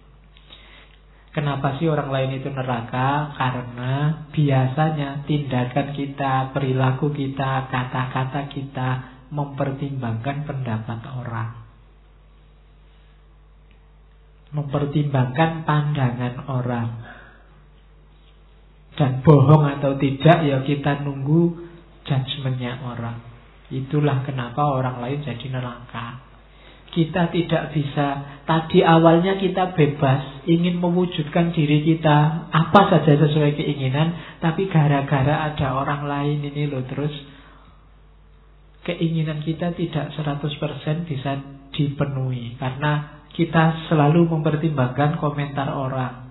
Kenapa sih orang lain itu neraka? Karena biasanya tindakan kita, perilaku kita, kata-kata kita mempertimbangkan pendapat orang, mempertimbangkan pandangan orang. Dan bohong atau tidak, ya kita nunggu judgementnya orang. Itulah kenapa orang lain jadi neraka. Kita tidak bisa. Tadi awalnya kita bebas, ingin mewujudkan diri kita apa saja sesuai keinginan, tapi gara-gara ada orang lain ini loh, terus keinginan kita tidak 100% bisa dipenuhi. Karena kita selalu mempertimbangkan komentar orang,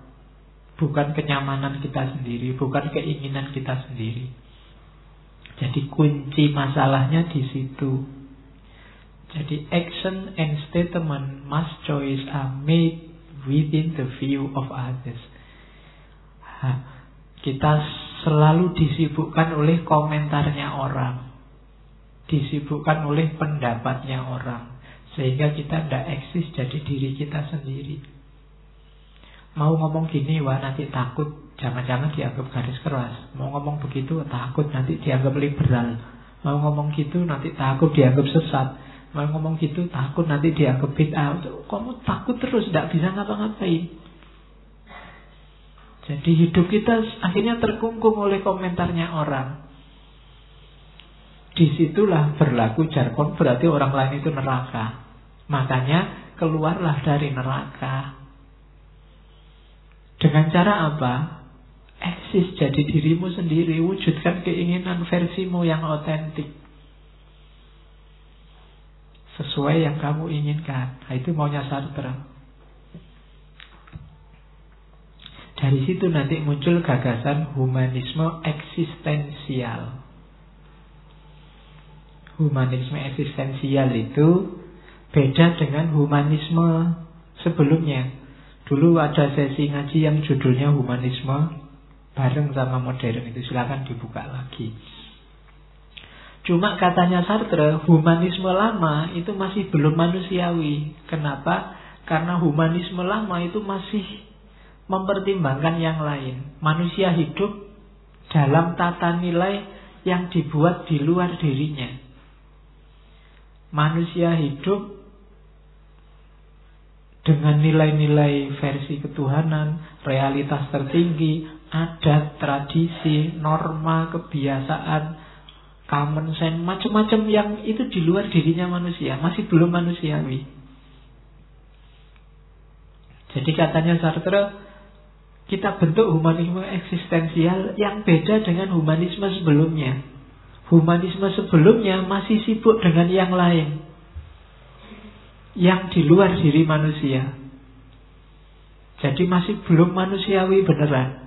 bukan kenyamanan kita sendiri, bukan keinginan kita sendiri. Jadi kunci masalahnya di situ. Jadi action and statement must choice are made within the view of others. Kita selalu disibukkan oleh komentarnya orang, disibukkan oleh pendapatnya orang, sehingga kita tidak eksis jadi diri kita sendiri. Mau ngomong gini, wah nanti takut, jangan-jangan dianggap garis keras. Mau ngomong begitu, takut nanti dianggap liberal. Mau ngomong gitu, nanti takut dianggap sesat. Mau ngomong gitu, takut nanti dianggap bid'ah. Kamu takut terus, tidak bisa ngapa-ngapain. Jadi hidup kita akhirnya terkungkung oleh komentarnya orang. Disitulah berlaku jargon, berarti orang lain itu neraka. Makanya keluarlah dari neraka. Dengan cara apa? Eksis jadi dirimu sendiri, wujudkan keinginan versimu yang otentik, sesuai yang kamu inginkan. Nah, itu maunya Sartre. Dari situ nanti muncul gagasan humanisme eksistensial. Humanisme eksistensial itu beda dengan humanisme sebelumnya. Dulu ada sesi ngaji yang judulnya humanisme bareng sama modern, itu silakan dibuka lagi. Cuma katanya Sartre, humanisme lama itu masih belum manusiawi. Kenapa? Karena humanisme lama itu masih mempertimbangkan yang lain. Manusia hidup dalam tata nilai yang dibuat di luar dirinya. Manusia hidup dengan nilai-nilai versi ketuhanan, realitas tertinggi, adat, tradisi, norma, kebiasaan, common sense, macam-macam yang itu di luar dirinya manusia, masih belum manusiawi. Jadi katanya Sartre, kita bentuk humanisme eksistensial yang beda dengan humanisme sebelumnya. Humanisme sebelumnya masih sibuk dengan yang lain, yang di luar diri manusia. Jadi masih belum manusiawi beneran.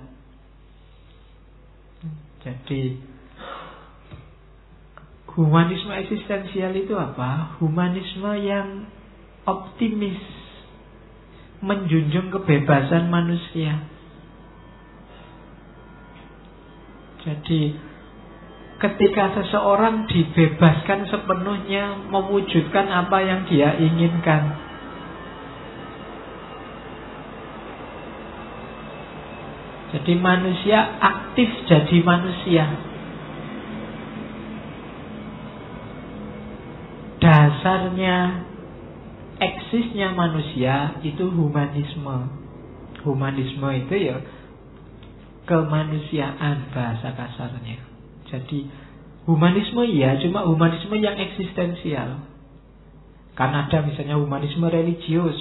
Jadi humanisme eksistensial itu apa? Humanisme yang optimis, menjunjung kebebasan manusia. Jadi ketika seseorang dibebaskan sepenuhnya mewujudkan apa yang dia inginkan, jadi manusia aktif jadi manusia. Dasarnya eksisnya manusia itu humanisme. Humanisme itu ya kemanusiaan bahasa kasarnya. Jadi humanisme ya, cuma humanisme yang eksistensial. Kan ada misalnya humanisme religius.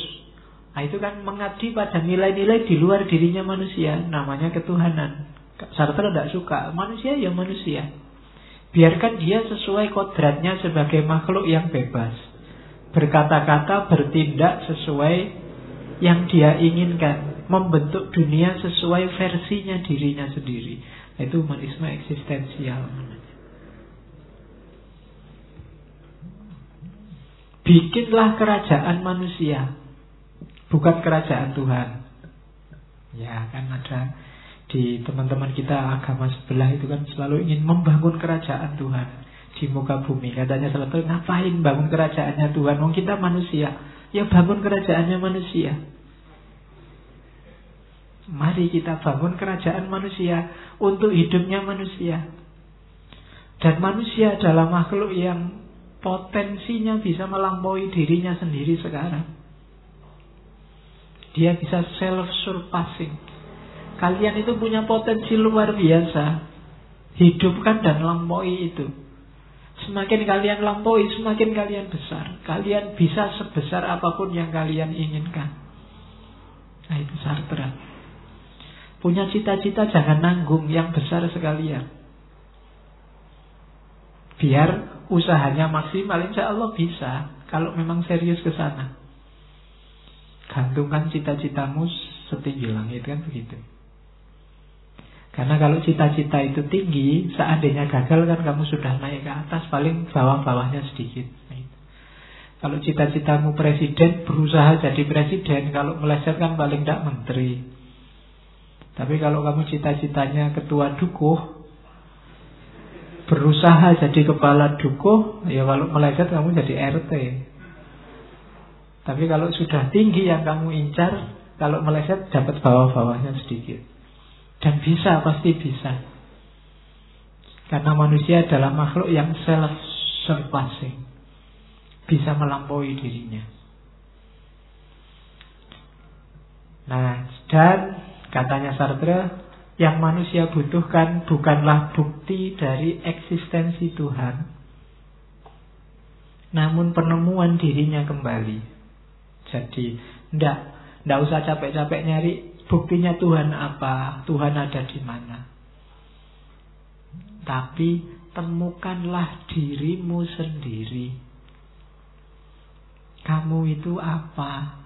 Nah itu kan mengabdi pada nilai-nilai di luar dirinya manusia, namanya ketuhanan. Sartre tidak suka, manusia ya manusia. Biarkan dia sesuai kodratnya sebagai makhluk yang bebas, berkata-kata, bertindak sesuai yang dia inginkan, membentuk dunia sesuai versinya dirinya sendiri. Itu humanisme eksistensial. Bikinlah kerajaan manusia, bukan kerajaan Tuhan. Ya kan ada di teman-teman kita agama sebelah itu kan selalu ingin membangun kerajaan Tuhan di muka bumi. Katanya selalu, ngapain bangun kerajaannya Tuhan? Wong kita manusia. Ya bangun kerajaannya manusia. Mari kita bangun kerajaan manusia untuk hidupnya manusia. Dan manusia adalah makhluk yang potensinya bisa melampaui dirinya sendiri sekarang. Dia bisa self-surpassing. Kalian itu punya potensi luar biasa. Hidupkan dan lampaui itu. Semakin kalian lampaui, semakin kalian besar. Kalian bisa sebesar apapun yang kalian inginkan. Nah itu Sartre. Punya cita-cita jangan nanggung, yang besar sekalian. Biar usahanya maksimal, insya Allah bisa. Kalau memang serius ke sana. Gantungkan cita-citamu setinggi langit, kan begitu. Karena kalau cita-cita itu tinggi, seandainya gagal kan kamu sudah naik ke atas, paling bawah-bawahnya sedikit. Kalau cita-citamu presiden, berusaha jadi presiden. Kalau meleset kan paling tidak menteri. Tapi kalau kamu cita-citanya ketua dukuh, berusaha jadi kepala dukuh, ya kalau meleset kamu jadi RT. Tapi kalau sudah tinggi yang kamu incar, kalau meleset dapat bawah-bawahnya sedikit. Dan bisa, pasti bisa. Karena manusia adalah makhluk yang self-surpassing, bisa melampaui dirinya. Nah, dan katanya Sartre, yang manusia butuhkan bukanlah bukti dari eksistensi Tuhan, namun penemuan dirinya kembali. Jadi, ndak usah capek-capek nyari buktinya Tuhan apa, Tuhan ada di mana. Tapi temukanlah dirimu sendiri. Kamu itu apa?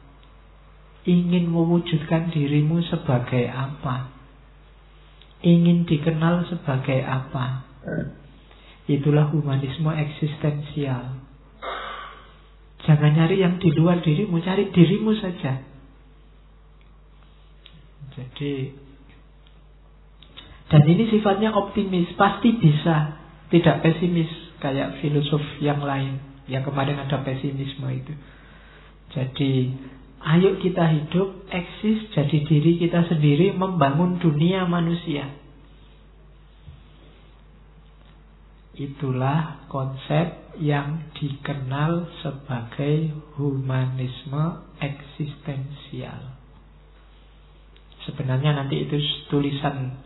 Ingin mewujudkan dirimu sebagai apa? Ingin dikenal sebagai apa? Itulah humanisme eksistensial. Jangan nyari yang di luar dirimu, cari dirimu saja. Jadi, dan ini sifatnya optimis, pasti bisa, tidak pesimis kayak filosof yang lain yang kemarin ada pesimisme itu. Jadi, ayo kita hidup, eksis, jadi diri kita sendiri, membangun dunia manusia. Itulah konsep yang dikenal sebagai humanisme eksistensial. Sebenarnya nanti itu tulisan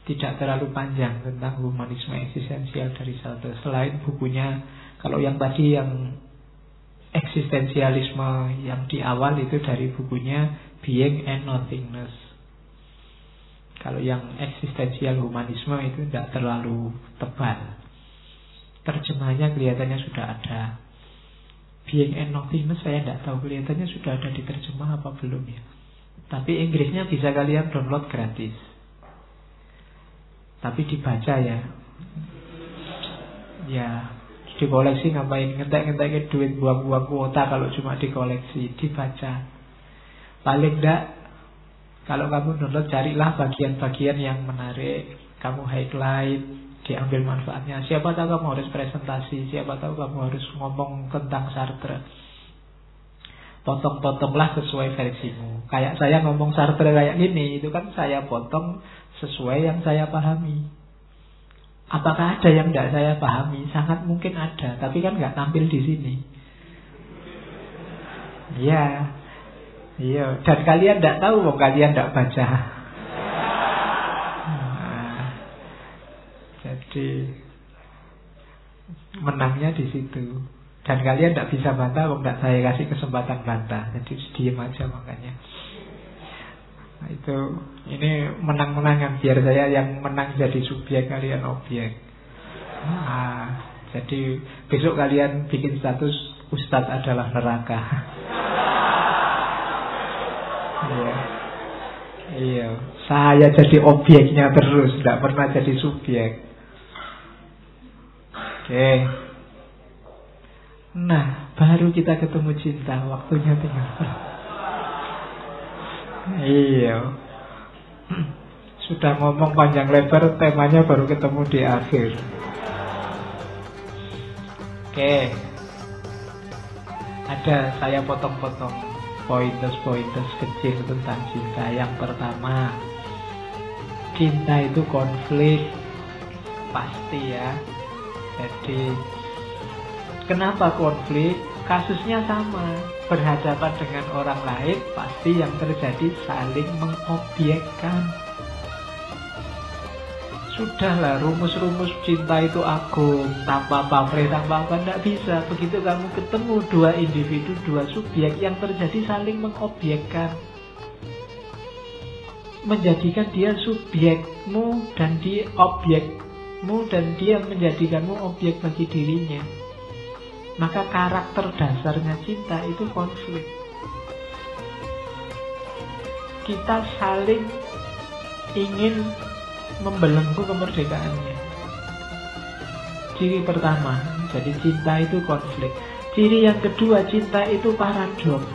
tidak terlalu panjang tentang humanisme eksistensial dari Sartre. Selain bukunya, kalau yang tadi yang eksistensialisme yang di awal itu dari bukunya Being and Nothingness. Kalau yang eksistensial humanisme itu tidak terlalu tebal. Terjemahnya kelihatannya sudah ada. Being and Nothingness saya tidak tahu, kelihatannya sudah ada diterjemah apa belum ya. Tapi Inggrisnya bisa kalian download gratis. Tapi dibaca ya. Ya, dikoleksi ngapain, ngetek-ngetek duit, buang-buang kuota kalau cuma dikoleksi. Dibaca. Paling enggak, kalau kamu download, carilah bagian-bagian yang menarik, kamu highlight, diambil manfaatnya. Siapa tahu kamu harus presentasi, siapa tahu kamu harus ngomong tentang Sartre. Potong-potonglah sesuai versimu. Kayak saya ngomong Sartre kayak gini, itu kan saya potong sesuai yang saya pahami. Apakah ada yang tidak saya pahami? Sangat mungkin ada, tapi kan nggak tampil di sini. Iya, iya. Dan kalian tidak tahu, kok kalian tidak baca. Nah, jadi menangnya di situ. Dan kalian tidak bisa bantah kalau tidak saya kasih kesempatan bantah. Jadi diam aja makanya. Nah, itu ini menang-menangan, biar saya yang menang jadi subjek, kalian objek. Nah, jadi besok kalian bikin status Ustadz adalah neraka. Iya. Iya, saya jadi objeknya terus, tidak pernah jadi subjek. Oke. Nah, baru kita ketemu cinta. Waktunya tinggal. Iya. Sudah ngomong panjang lebar, temanya baru ketemu di akhir. Oke. Ada, saya potong-potong pointers-pointers kecil tentang cinta. Yang pertama, cinta itu konflik. Pasti ya. Jadi kenapa konflik? Kasusnya sama. Berhadapan dengan orang lain, pasti yang terjadi saling mengobjekkan. Sudahlah, rumus-rumus cinta itu agung. Tanpa pamrih, tanpa apa, tidak bisa. Begitu kamu ketemu dua individu, dua subjek, yang terjadi saling mengobjekkan. Menjadikan dia subjekmu dan dia objekmu, dan dia menjadikanmu objek bagi dirinya. Maka karakter dasarnya cinta itu konflik. Kita saling ingin membelenggu kemerdekaannya. Ciri pertama, jadi cinta itu konflik. Ciri yang kedua, cinta itu paradoks.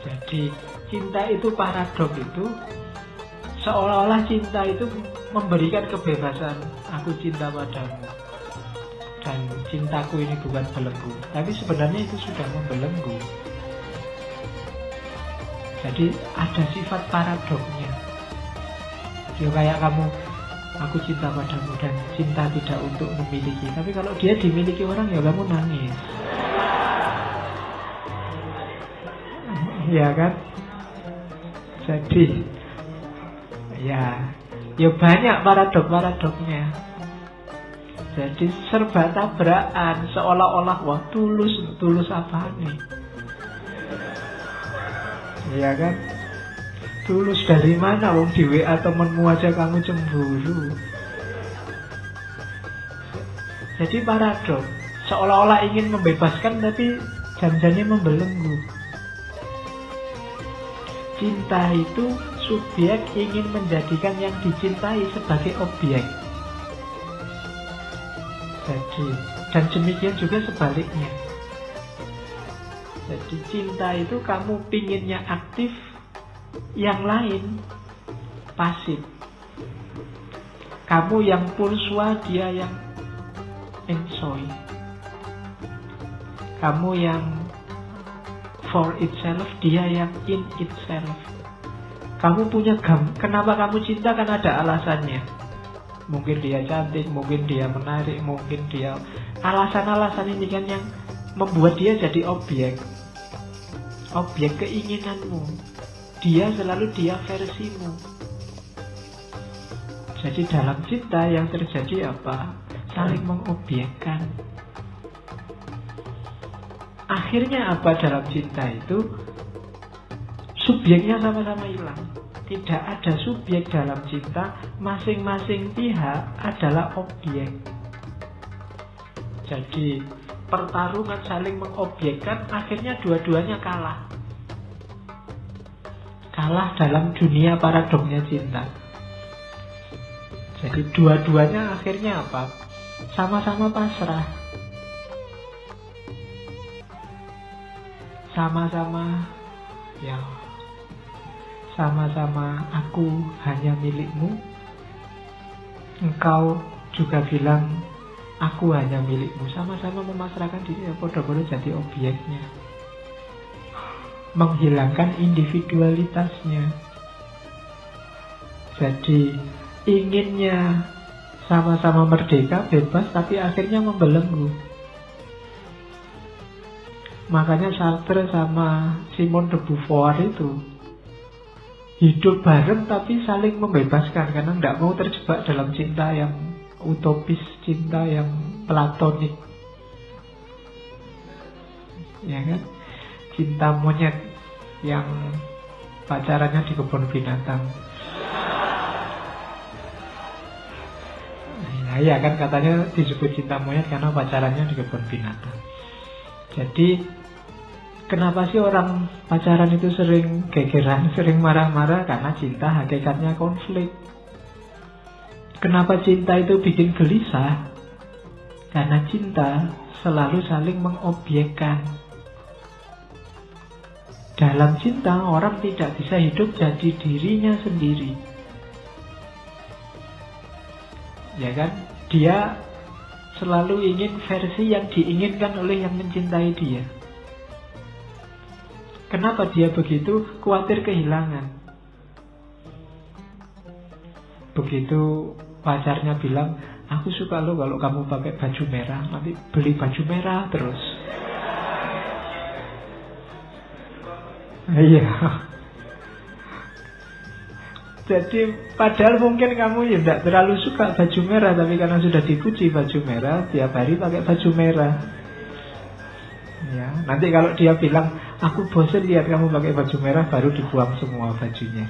Jadi cinta itu paradoks itu seolah-olah cinta itu memberikan kebebasan. Aku cinta padamu dan cintaku ini bukan belenggu. Tapi sebenarnya itu sudah membelenggu. Jadi ada sifat paradoksnya. Ya kayak kamu, aku cinta padamu dan cinta tidak untuk memiliki. Tapi kalau dia dimiliki orang, ya kamu nangis. Ya kan? Jadi ya banyak paradok-paradoknya. Jadi serba tabrakan, seolah-olah wah tulus apa nih? Iya kan? Tulus dari mana? Wong di WA temenmu aja kamu cemburu. Jadi paradok, seolah-olah ingin membebaskan tapi janjinya membelenggu. Cinta itu subjek ingin menjadikan yang dicintai sebagai objek. Jadi, dan demikian juga sebaliknya. Jadi cinta itu kamu pinginnya aktif, yang lain pasif. Kamu yang pulsua, dia yang enjoy. Kamu yang for itself, dia yang in itself. Kamu punya kenapa kamu cinta, kan ada alasannya. Mungkin dia cantik, mungkin dia menarik, mungkin dia... Alasan-alasan ini kan yang membuat dia jadi objek. Objek keinginanmu. Dia selalu dia versimu. Jadi dalam cinta yang terjadi apa? Saling mengobjekkan. Akhirnya apa dalam cinta itu? Subjeknya sama-sama hilang. Tidak ada subjek dalam cinta, masing-masing pihak adalah objek. Jadi pertarungan saling mengobjekkan, akhirnya dua-duanya kalah. Kalah dalam dunia paradoknya cinta. Jadi dua-duanya akhirnya apa? Sama-sama pasrah. Sama-sama ya, sama-sama aku hanya milikmu. Engkau juga bilang aku hanya milikmu. Sama-sama memasrahkan diri, bodoh-bodoh jadi objeknya. Menghilangkan individualitasnya. Jadi inginnya sama-sama merdeka, bebas, tapi akhirnya membelenggu. Makanya Sartre sama Simone de Beauvoir itu hidup bareng tapi saling membebaskan, karena tidak mau terjebak dalam cinta yang utopis, cinta yang platonik. Ya kan? Cinta monyet yang pacarannya di kebun binatang. Ya kan, katanya disebut cinta monyet karena pacarannya di kebun binatang. Jadi kenapa sih orang pacaran itu sering gegeran, sering marah-marah? Karena cinta hakikatnya konflik. Kenapa cinta itu bikin gelisah? Karena cinta selalu saling mengobjekkan. Dalam cinta orang tidak bisa hidup jadi dirinya sendiri. Ya kan? Dia selalu ingin versi yang diinginkan oleh yang mencintai dia. Kenapa dia begitu? Khawatir kehilangan. Begitu pacarnya bilang, aku suka lo kalau kamu pakai baju merah, nanti beli baju merah terus. Iya. Jadi padahal mungkin kamu ya tidak terlalu suka baju merah, tapi karena sudah dipuji baju merah, tiap hari pakai baju merah. Ya, nanti kalau dia bilang, aku bosan lihat kamu pakai baju merah, baru dibuang semua bajunya.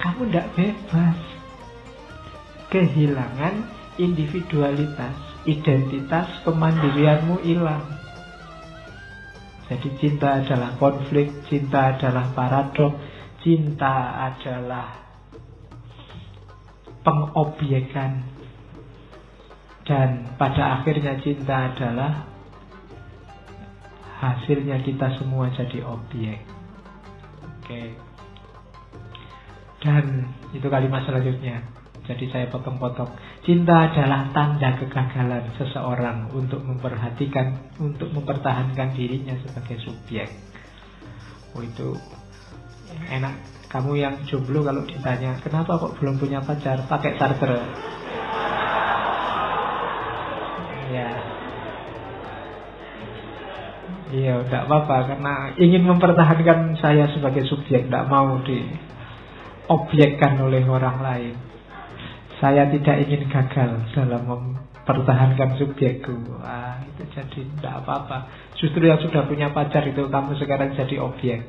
Kamu tidak bebas. Kehilangan individualitas, identitas, kemandirianmu hilang. Jadi cinta adalah konflik, cinta adalah paradoks, cinta adalah pengobjekan. Dan pada akhirnya cinta adalah hasilnya kita semua jadi objek. Oke. Dan itu kalimat selanjutnya. Jadi saya potong-potong. Cinta adalah tanda kegagalan seseorang untuk memperhatikan, untuk mempertahankan dirinya sebagai subjek. Oh, itu enak. Kamu yang jomblo kalau ditanya, kenapa kok belum punya pacar? Pakai Sartre. Ya. Iya, tidak apa-apa. Karena ingin mempertahankan saya sebagai subjek, tidak mau diobjekkan oleh orang lain. Saya tidak ingin gagal dalam mempertahankan subjekku. Itu jadi tidak apa-apa. Justru yang sudah punya pacar itu kamu sekarang jadi objek.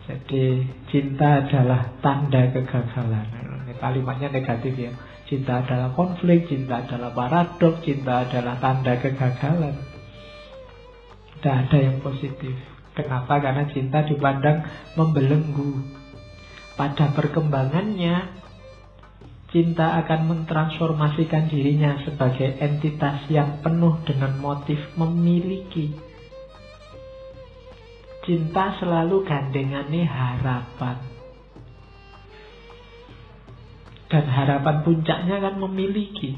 Jadi cinta adalah tanda kegagalan. Ini kalimatnya negatif ya. Cinta adalah konflik, cinta adalah paradoks, cinta adalah tanda kegagalan. Tidak ada yang positif. Kenapa? Karena cinta dipandang membelenggu. Pada perkembangannya, cinta akan mentransformasikan dirinya sebagai entitas yang penuh dengan motif memiliki. Cinta selalu gandengannya harapan. Dan harapan puncaknya kan memiliki.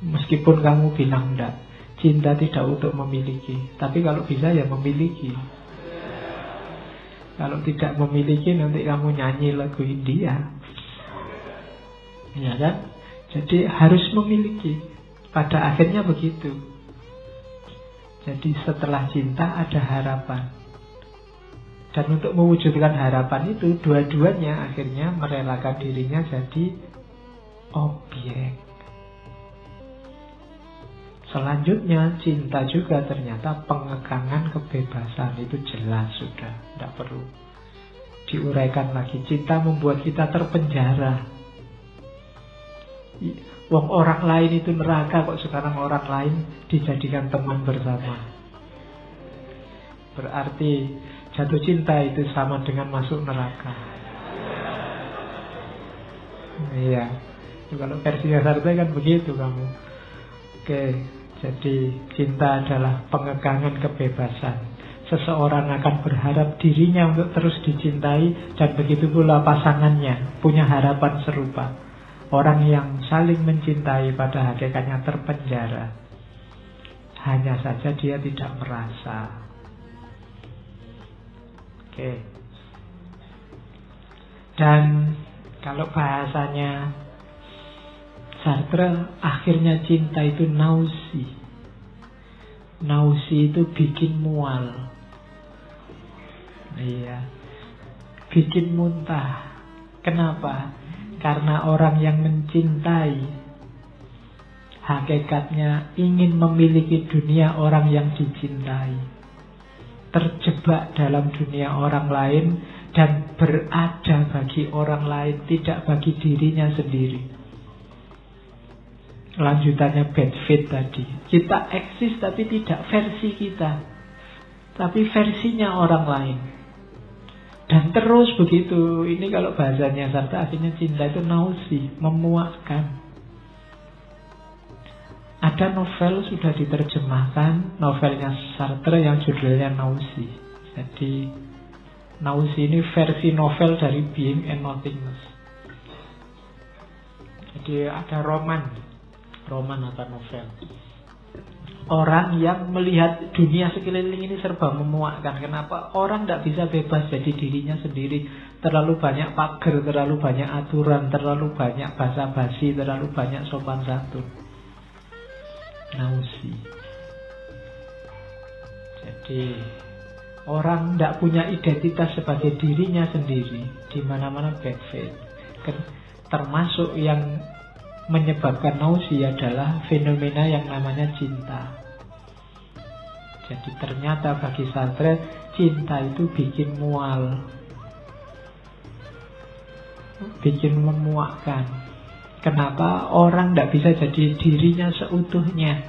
Meskipun kamu bilang enggak, cinta tidak untuk memiliki. Tapi kalau bisa ya memiliki. Kalau tidak memiliki nanti kamu nyanyi lagu India. Ya kan? Jadi harus memiliki. Pada akhirnya begitu. Jadi setelah cinta ada harapan. Dan untuk mewujudkan harapan itu, dua-duanya akhirnya merelakan dirinya jadi objek. Selanjutnya cinta juga ternyata pengekangan kebebasan. Itu jelas sudah, tidak perlu diuraikan lagi. Cinta membuat kita terpenjara. Wong orang lain itu neraka, kok sekarang orang lain dijadikan teman bersama. Berarti jatuh cinta itu sama dengan masuk neraka. Iya. Itu kalau versinya Sartre kan begitu kamu. Oke, jadi cinta adalah pengekangan kebebasan. Seseorang akan berharap dirinya untuk terus dicintai, dan begitu pula pasangannya punya harapan serupa. Orang yang saling mencintai pada hakikatnya terpenjara. Hanya saja dia tidak merasa. Oke. Dan kalau bahasanya Sartre, akhirnya cinta itu nausi. Nausi itu bikin mual. Iya. Bikin muntah. Kenapa? Karena orang yang mencintai hakikatnya ingin memiliki dunia orang yang dicintai, terjebak dalam dunia orang lain dan berada bagi orang lain, tidak bagi dirinya sendiri. Lanjutannya bad fit tadi. Kita eksis tapi tidak versi kita, tapi versinya orang lain. Dan terus begitu. Ini kalau bahasanya Sartre, akhirnya cinta itu nausi, memuakkan. Ada novel sudah diterjemahkan, novelnya Sartre yang judulnya Nausea. Jadi Nausea ini versi novel dari Being and Nothingness. Jadi ada roman atau novel. Orang yang melihat dunia sekeliling ini serba memuakkan. Kenapa? Orang tidak bisa bebas jadi dirinya sendiri. Terlalu banyak pagar, terlalu banyak aturan, terlalu banyak basa-basi, terlalu banyak sopan santun. Nausea. Jadi orang tidak punya identitas sebagai dirinya sendiri. Di mana-mana bad faith. Termasuk yang menyebabkan nausea adalah fenomena yang namanya cinta. Jadi ternyata bagi Sartre, cinta itu bikin mual, bikin memuakkan. Kenapa? Orang tidak bisa jadi dirinya seutuhnya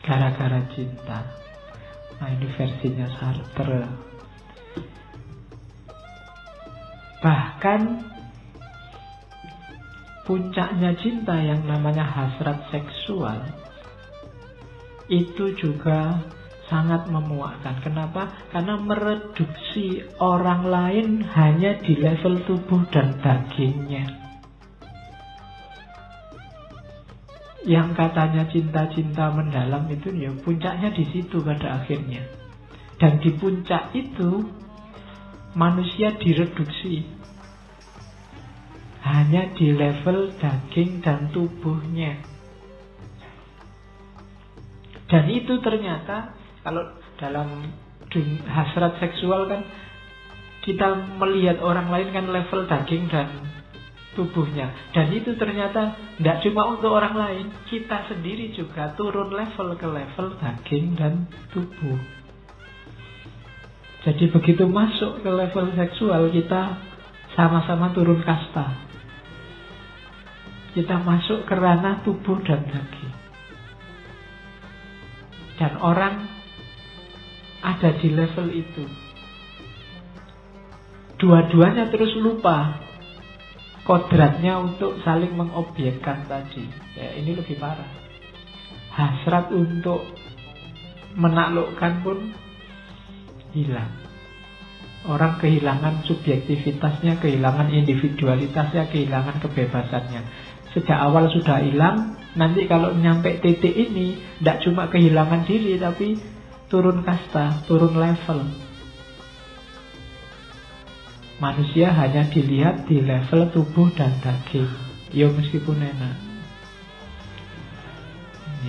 gara-gara cinta. Nah, ini versinya Sartre. Bahkan puncaknya cinta yang namanya hasrat seksual itu juga sangat memuakkan. Kenapa? Karena mereduksi orang lain hanya di level tubuh dan dagingnya. Yang katanya cinta-cinta mendalam itu ya puncaknya di situ pada akhirnya. Dan di puncak itu manusia direduksi hanya di level daging dan tubuhnya. Dan itu ternyata kalau dalam hasrat seksual kan kita melihat orang lain kan level daging dan tubuhnya. Dan itu ternyata tidak cuma untuk orang lain, kita sendiri juga turun level ke level daging dan tubuh. Jadi begitu masuk ke level seksual, kita sama-sama turun kasta. Kita masuk ke ranah tubuh dan daging. Dan orang ada di level itu. Dua-duanya terus lupa kodratnya untuk saling mengobjekkan tadi. Ya, ini lebih parah. Hasrat untuk menaklukkan pun hilang. Orang kehilangan subjektivitasnya, kehilangan individualitasnya, kehilangan kebebasannya. Sejak awal sudah hilang. Nanti kalau nyampe titik ini, tidak cuma kehilangan diri, tapi turun kasta, turun level. Manusia hanya dilihat di level tubuh dan daging. Ya meskipun enak.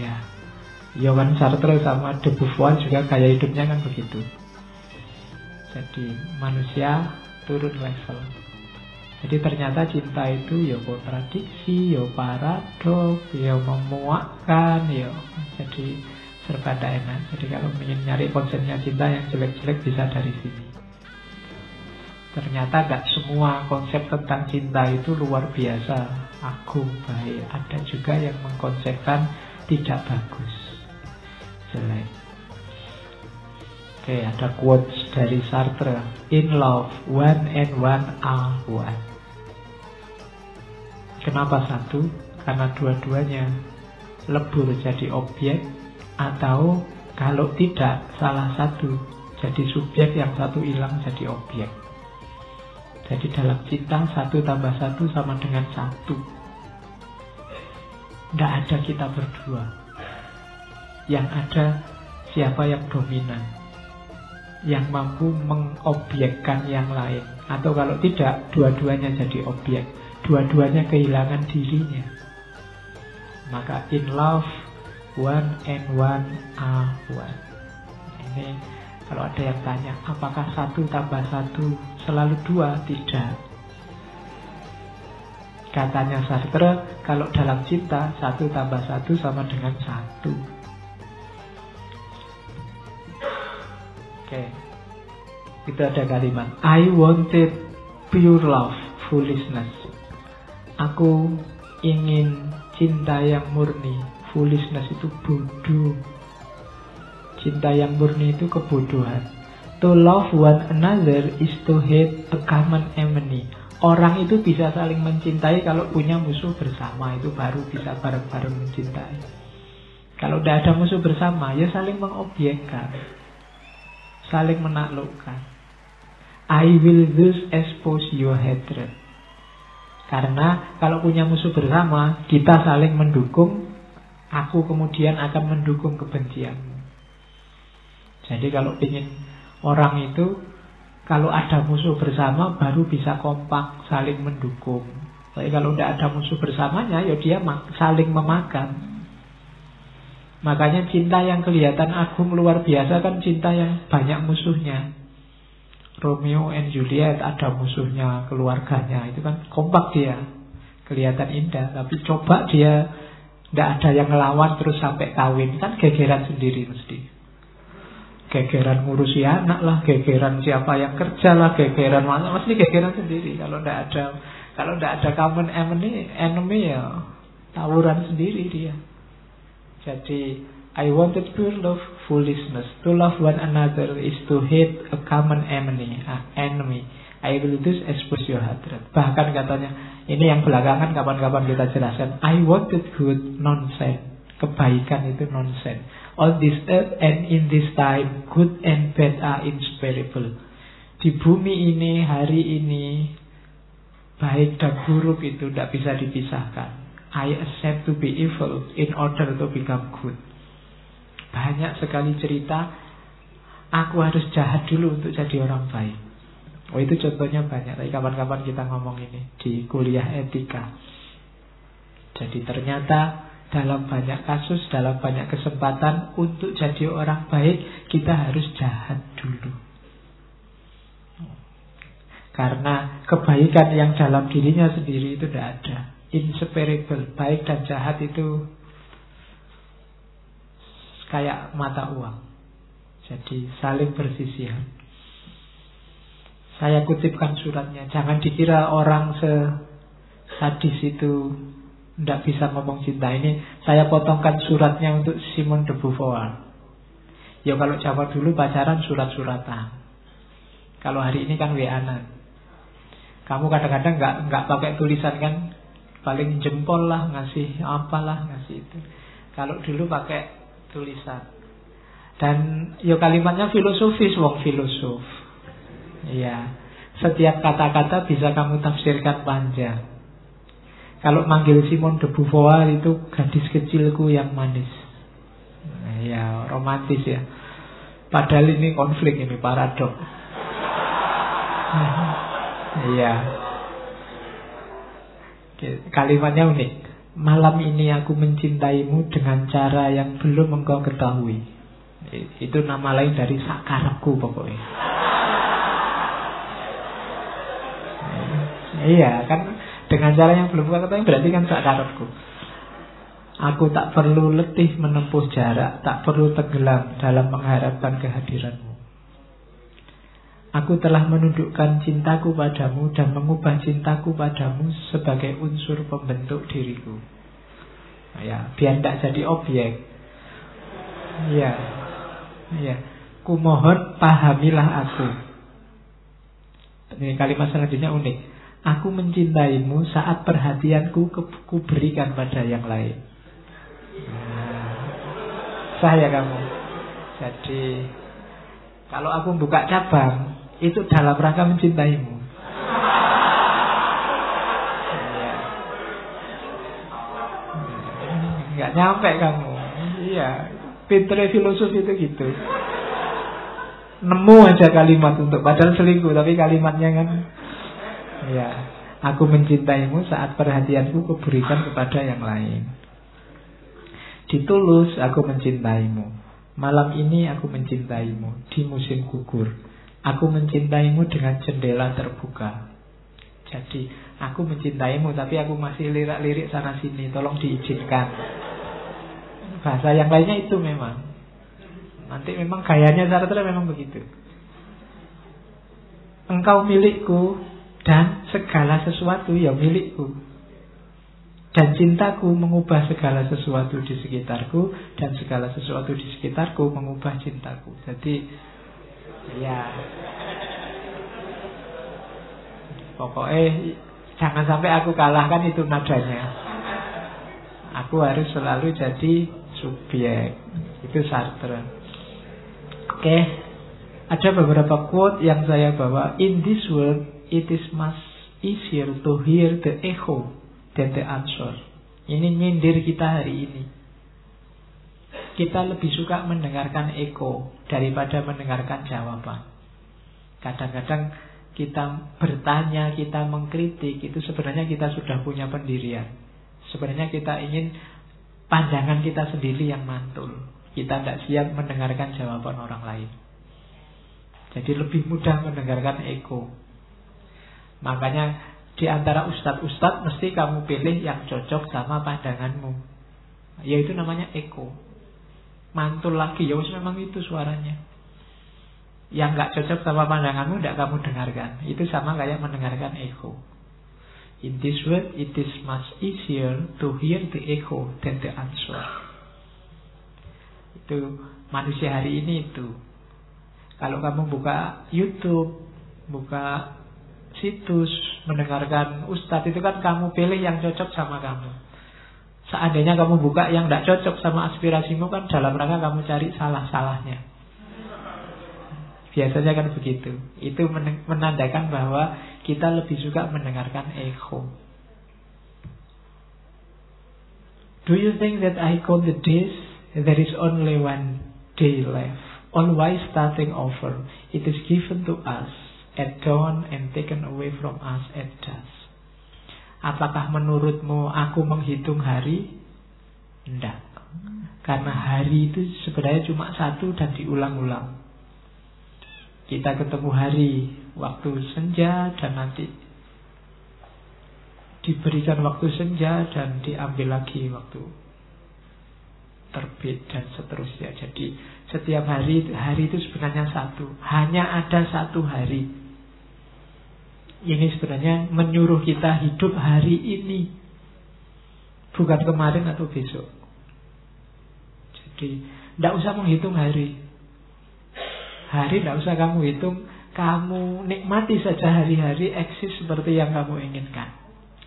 Ya, Johann Sartre sama de Buffon juga gaya hidupnya kan begitu. Jadi manusia turun level. Jadi ternyata cinta itu ya kontradiksi, ya paradoks, ya memuakkan, ya jadi serba enak. Jadi kalau ingin nyari konsepnya cinta yang jelek-jelek bisa dari sini. Ternyata gak semua konsep tentang cinta itu luar biasa, agung, baik. Ada juga yang mengkonsepkan tidak bagus, jelek. Oke, ada quotes dari Sartre. In love, one and one are one. Kenapa satu? Karena dua-duanya lebur jadi objek, atau kalau tidak, salah satu jadi subjek, yang satu hilang jadi objek. Jadi dalam cinta 1 tambah 1 sama dengan 1. Tidak ada kita berdua. Yang ada siapa yang dominan, yang mampu mengobjekkan yang lain. Atau kalau tidak, dua-duanya jadi objek. Dua-duanya kehilangan dirinya. Maka in love, one and one are one. Ini kalau ada yang tanya, apakah 1 tambah 1 selalu 2? Tidak. Katanya Sartre, kalau dalam cinta 1 tambah 1 sama dengan 1. Oke. Itu ada kalimat, I wanted pure love, foolishness. Aku ingin cinta yang murni. Foolishness itu bodoh. Cinta yang murni itu kebodohan. To love one another is to hate a common enemy. Orang itu bisa saling mencintai kalau punya musuh bersama, itu baru bisa bareng-bareng mencintai. Kalau tidak ada musuh bersama, ya saling mengobjekkan, saling menaklukkan. I will thus expose your hatred. Karena kalau punya musuh bersama, kita saling mendukung, aku kemudian akan mendukung kebencianmu. Jadi kalau ingin orang itu, kalau ada musuh bersama baru bisa kompak, saling mendukung. Tapi kalau tidak ada musuh bersamanya, ya dia saling memakan. Makanya cinta yang kelihatan agung luar biasa kan cinta yang banyak musuhnya. Romeo and Juliet ada musuhnya, keluarganya, itu kan kompak dia, kelihatan indah. Tapi coba dia tidak ada yang ngelawan terus sampai kawin, kan gegeran sendiri mesti. Gegeran ngurusi anak lah, gegeran siapa yang kerja lah, gegeran mana, mesti gegeran sendiri. Kalau tidak ada common enemy ya tawuran sendiri dia. Jadi I wanted pure love, foolishness. To love one another is to hate a common enemy. I will thus expose your hatred. Bahkan katanya, ini yang belakangan kapan-kapan kita jelaskan. I wanted good, nonsense. Kebaikan itu nonsense. On this earth and in this time, good and bad are inseparable. Di bumi ini, hari ini, baik dan buruk itu tidak bisa dipisahkan. I accept to be evil in order to become good. Banyak sekali cerita, aku harus jahat dulu untuk jadi orang baik. Oh, itu contohnya banyak. Tapi kapan-kapan kita ngomong ini di kuliah etika. Jadi ternyata dalam banyak kasus, dalam banyak kesempatan, untuk jadi orang baik kita harus jahat dulu. Karena kebaikan yang dalam dirinya sendiri itu tidak ada. Inseparable, baik dan jahat itu kayak mata uang. Jadi saling bersisihan. Saya kutipkan suratnya. Jangan dikira orang sadis itu tidak bisa ngomong cinta. Ini saya potongkan suratnya untuk Simone de Beauvoir. Ya kalau zaman dulu pacaran surat-suratan. Kalau hari ini kan WA-an. Kamu kadang-kadang nggak pakai tulisan kan, paling jempol lah, ngasih apalah, ngasih itu. Kalau dulu pakai tulisan. Dan ya kalimatnya filosofis, wong filosof. Iya. Setiap kata-kata bisa kamu tafsirkan panjang. Kalau manggil Simone de Beauvoir itu gadis kecilku yang manis. Ya, romantis ya. Padahal ini konflik, ini paradok. Iya. Kalimatnya unik. Malam ini aku mencintaimu dengan cara yang belum engkau ketahui. Itu nama lain dari sakarepku pokoknya. Iya kan, dengan cara yang belum engkau ketahui berarti kan sakarepku. Aku tak perlu letih menempuh jarak, tak perlu tenggelam dalam mengharapkan kehadiranmu. Aku telah menundukkan cintaku padamu dan mengubah cintaku padamu sebagai unsur pembentuk diriku. Ya, biar tidak jadi objek. Ya, ya. Kumohon pahamilah aku. Ini kalimat selanjutnya unik. Aku mencintaimu saat perhatianku kuberikan pada yang lain. Saya kamu. Jadi kalau aku buka cabang, itu dalam rangka mencintaimu. Ya. Nggak nyampe kamu. Iya, pinternya filosof itu gitu. Nemu aja kalimat untuk, padahal selingkuh, tapi kalimatnya kan, ya, aku mencintaimu saat perhatianku kuberikan kepada yang lain. Ditulus aku mencintaimu. Malam ini aku mencintaimu di musim gugur. Aku mencintaimu dengan jendela terbuka. Jadi aku mencintaimu, tapi aku masih lirik-lirik sana sini. Tolong diizinkan. Bahasa yang lainnya itu memang. Nanti memang gayanya Sartre memang begitu. Engkau milikku dan segala sesuatu ya milikku. Dan cintaku mengubah segala sesuatu di sekitarku, dan segala sesuatu di sekitarku mengubah cintaku. Jadi ya, Pokoknya jangan sampai aku kalah, kan itu nadanya. Aku harus selalu jadi subjek. Itu Sartre. Oke. Ada beberapa quote yang saya bawa. In this world, it is much easier to hear the echo than the answer. Ini nyindir kita hari ini. Kita lebih suka mendengarkan echo daripada mendengarkan jawaban. Kadang-kadang kita bertanya, kita mengkritik, itu sebenarnya kita sudah punya pendirian. Sebenarnya kita ingin pandangan kita sendiri yang mantul. Kita tidak siap mendengarkan jawaban orang lain. Jadi lebih mudah mendengarkan echo. Makanya di antara ustadz-ustadz mesti kamu pilih yang cocok sama pandanganmu. Yaitu namanya echo. Mantul lagi, ya memang itu suaranya. Yang gak cocok sama pandanganmu tidak kamu dengarkan. Itu sama kayak mendengarkan echo. In this world it is much easier to hear the echo than the answer. Itu manusia hari ini itu. Kalau kamu buka YouTube, buka situs, mendengarkan ustadz, itu kan kamu pilih yang cocok sama kamu. Seandainya kamu buka yang tidak cocok sama aspirasimu, kan dalam rangka kamu cari salah-salahnya. Biasanya kan begitu. Itu menandakan bahwa kita lebih suka mendengarkan echo. Do you think that I count the days? There is only one day left. Always starting over. It is given to us at dawn and taken away from us at dusk. Apakah menurutmu aku menghitung hari? Tidak. Karena hari itu sebenarnya cuma satu dan diulang-ulang. Kita ketemu hari, waktu senja, dan nanti diberikan waktu senja dan diambil lagi waktu terbit dan seterusnya. Jadi setiap hari itu sebenarnya satu. Hanya ada satu hari. Ini sebenarnya menyuruh kita hidup hari ini, bukan kemarin atau besok. Jadi tidak usah menghitung hari. Hari tidak usah kamu hitung. Kamu nikmati saja hari-hari eksis seperti yang kamu inginkan.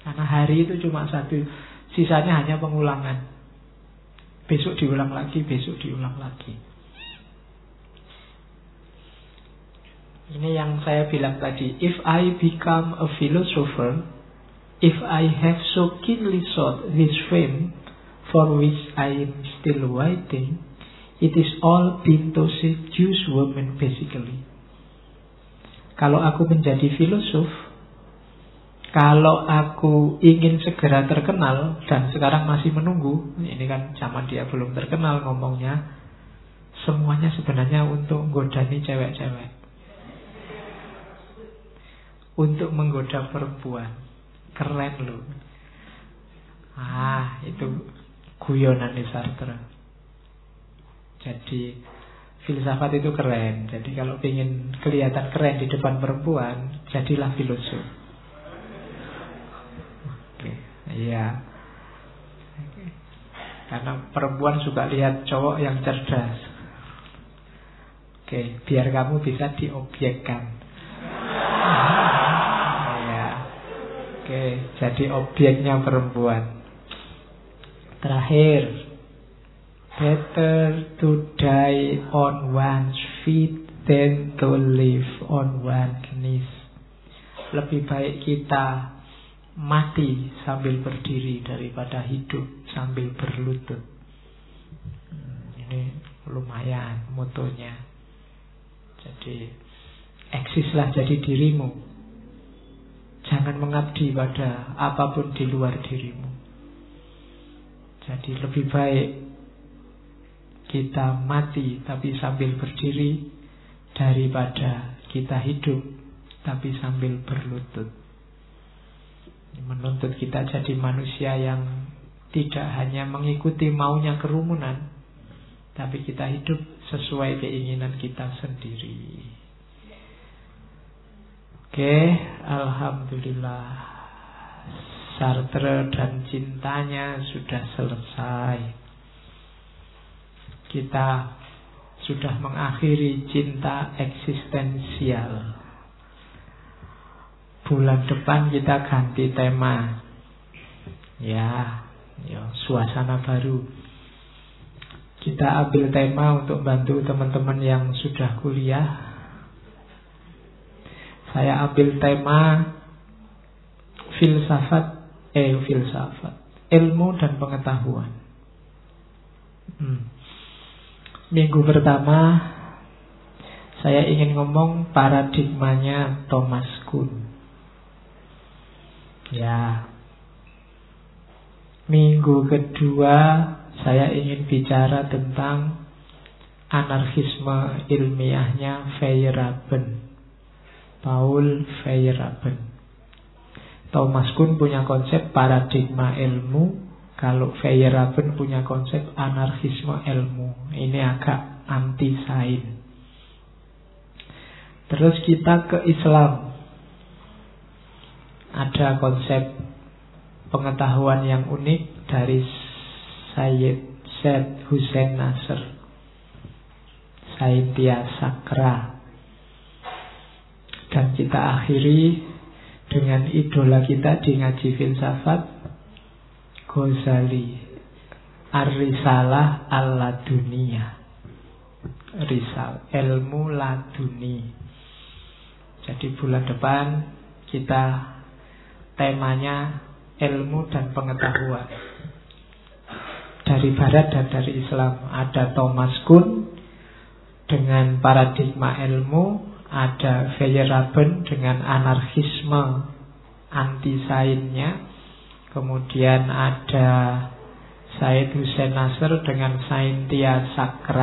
Karena hari itu cuma satu. Sisanya hanya pengulangan. Besok diulang lagi, besok diulang lagi. Ini yang saya bilang tadi. If I become a philosopher, if I have so keenly sought this fame for which I am still waiting, it is all been to seduce women basically. Kalau aku menjadi filosof, kalau aku ingin segera terkenal dan sekarang masih menunggu, ini kan zaman dia belum terkenal ngomongnya, semuanya sebenarnya untuk menggodani cewek-cewek, untuk menggoda perempuan. Keren loh. Itu guyonan di Sartre. Jadi filsafat itu keren. Jadi kalau ingin kelihatan keren di depan perempuan, jadilah filosof. Iya. Karena perempuan suka lihat cowok yang cerdas. Biar kamu bisa diobjekkan. Iya. Jadi objeknya perempuan. Terakhir, better to die on one's feet than to live on one's knees. Lebih baik kita mati sambil berdiri daripada hidup sambil berlutut. Ini lumayan motonya. Jadi eksislah jadi dirimu. Jangan mengabdi pada apapun di luar dirimu. Jadi lebih baik kita mati tapi sambil berdiri daripada kita hidup tapi sambil berlutut. Menuntut kita jadi manusia yang tidak hanya mengikuti maunya kerumunan, tapi kita hidup sesuai keinginan kita sendiri. Alhamdulillah, Sartre dan cintanya sudah selesai. Kita sudah mengakhiri cinta eksistensial. bulan depan kita ganti tema. Ya, suasana baru. Kita ambil tema untuk bantu teman-teman yang sudah kuliah. Saya ambil tema filsafat, ilmu dan pengetahuan. Minggu pertama saya ingin ngomong paradigmanya Thomas Kuhn. Ya. Minggu kedua saya ingin bicara tentang anarkisme ilmiahnya Feyerabend, Paul Feyerabend. Thomas Kuhn punya konsep paradigma ilmu, kalau Feyerabend punya konsep anarkisme ilmu. Ini agak anti-sains. Terus kita ke Islam. Ada konsep pengetahuan yang unik dari Syed Hussein Nasr, Saintia Sakra. Dan kita akhiri dengan idola kita di ngaji filsafat, Ghazali, Ar-Risalah Al-Laduniyah, ilmu laduni. Jadi bulan depan kita temanya ilmu dan pengetahuan. Dari barat dan dari Islam. Ada Thomas Kuhn dengan paradigma ilmu, ada Feyerabend dengan anarkisme anti-sainsnya, kemudian ada Syed Hussein Nasr dengan Saintia Sakra.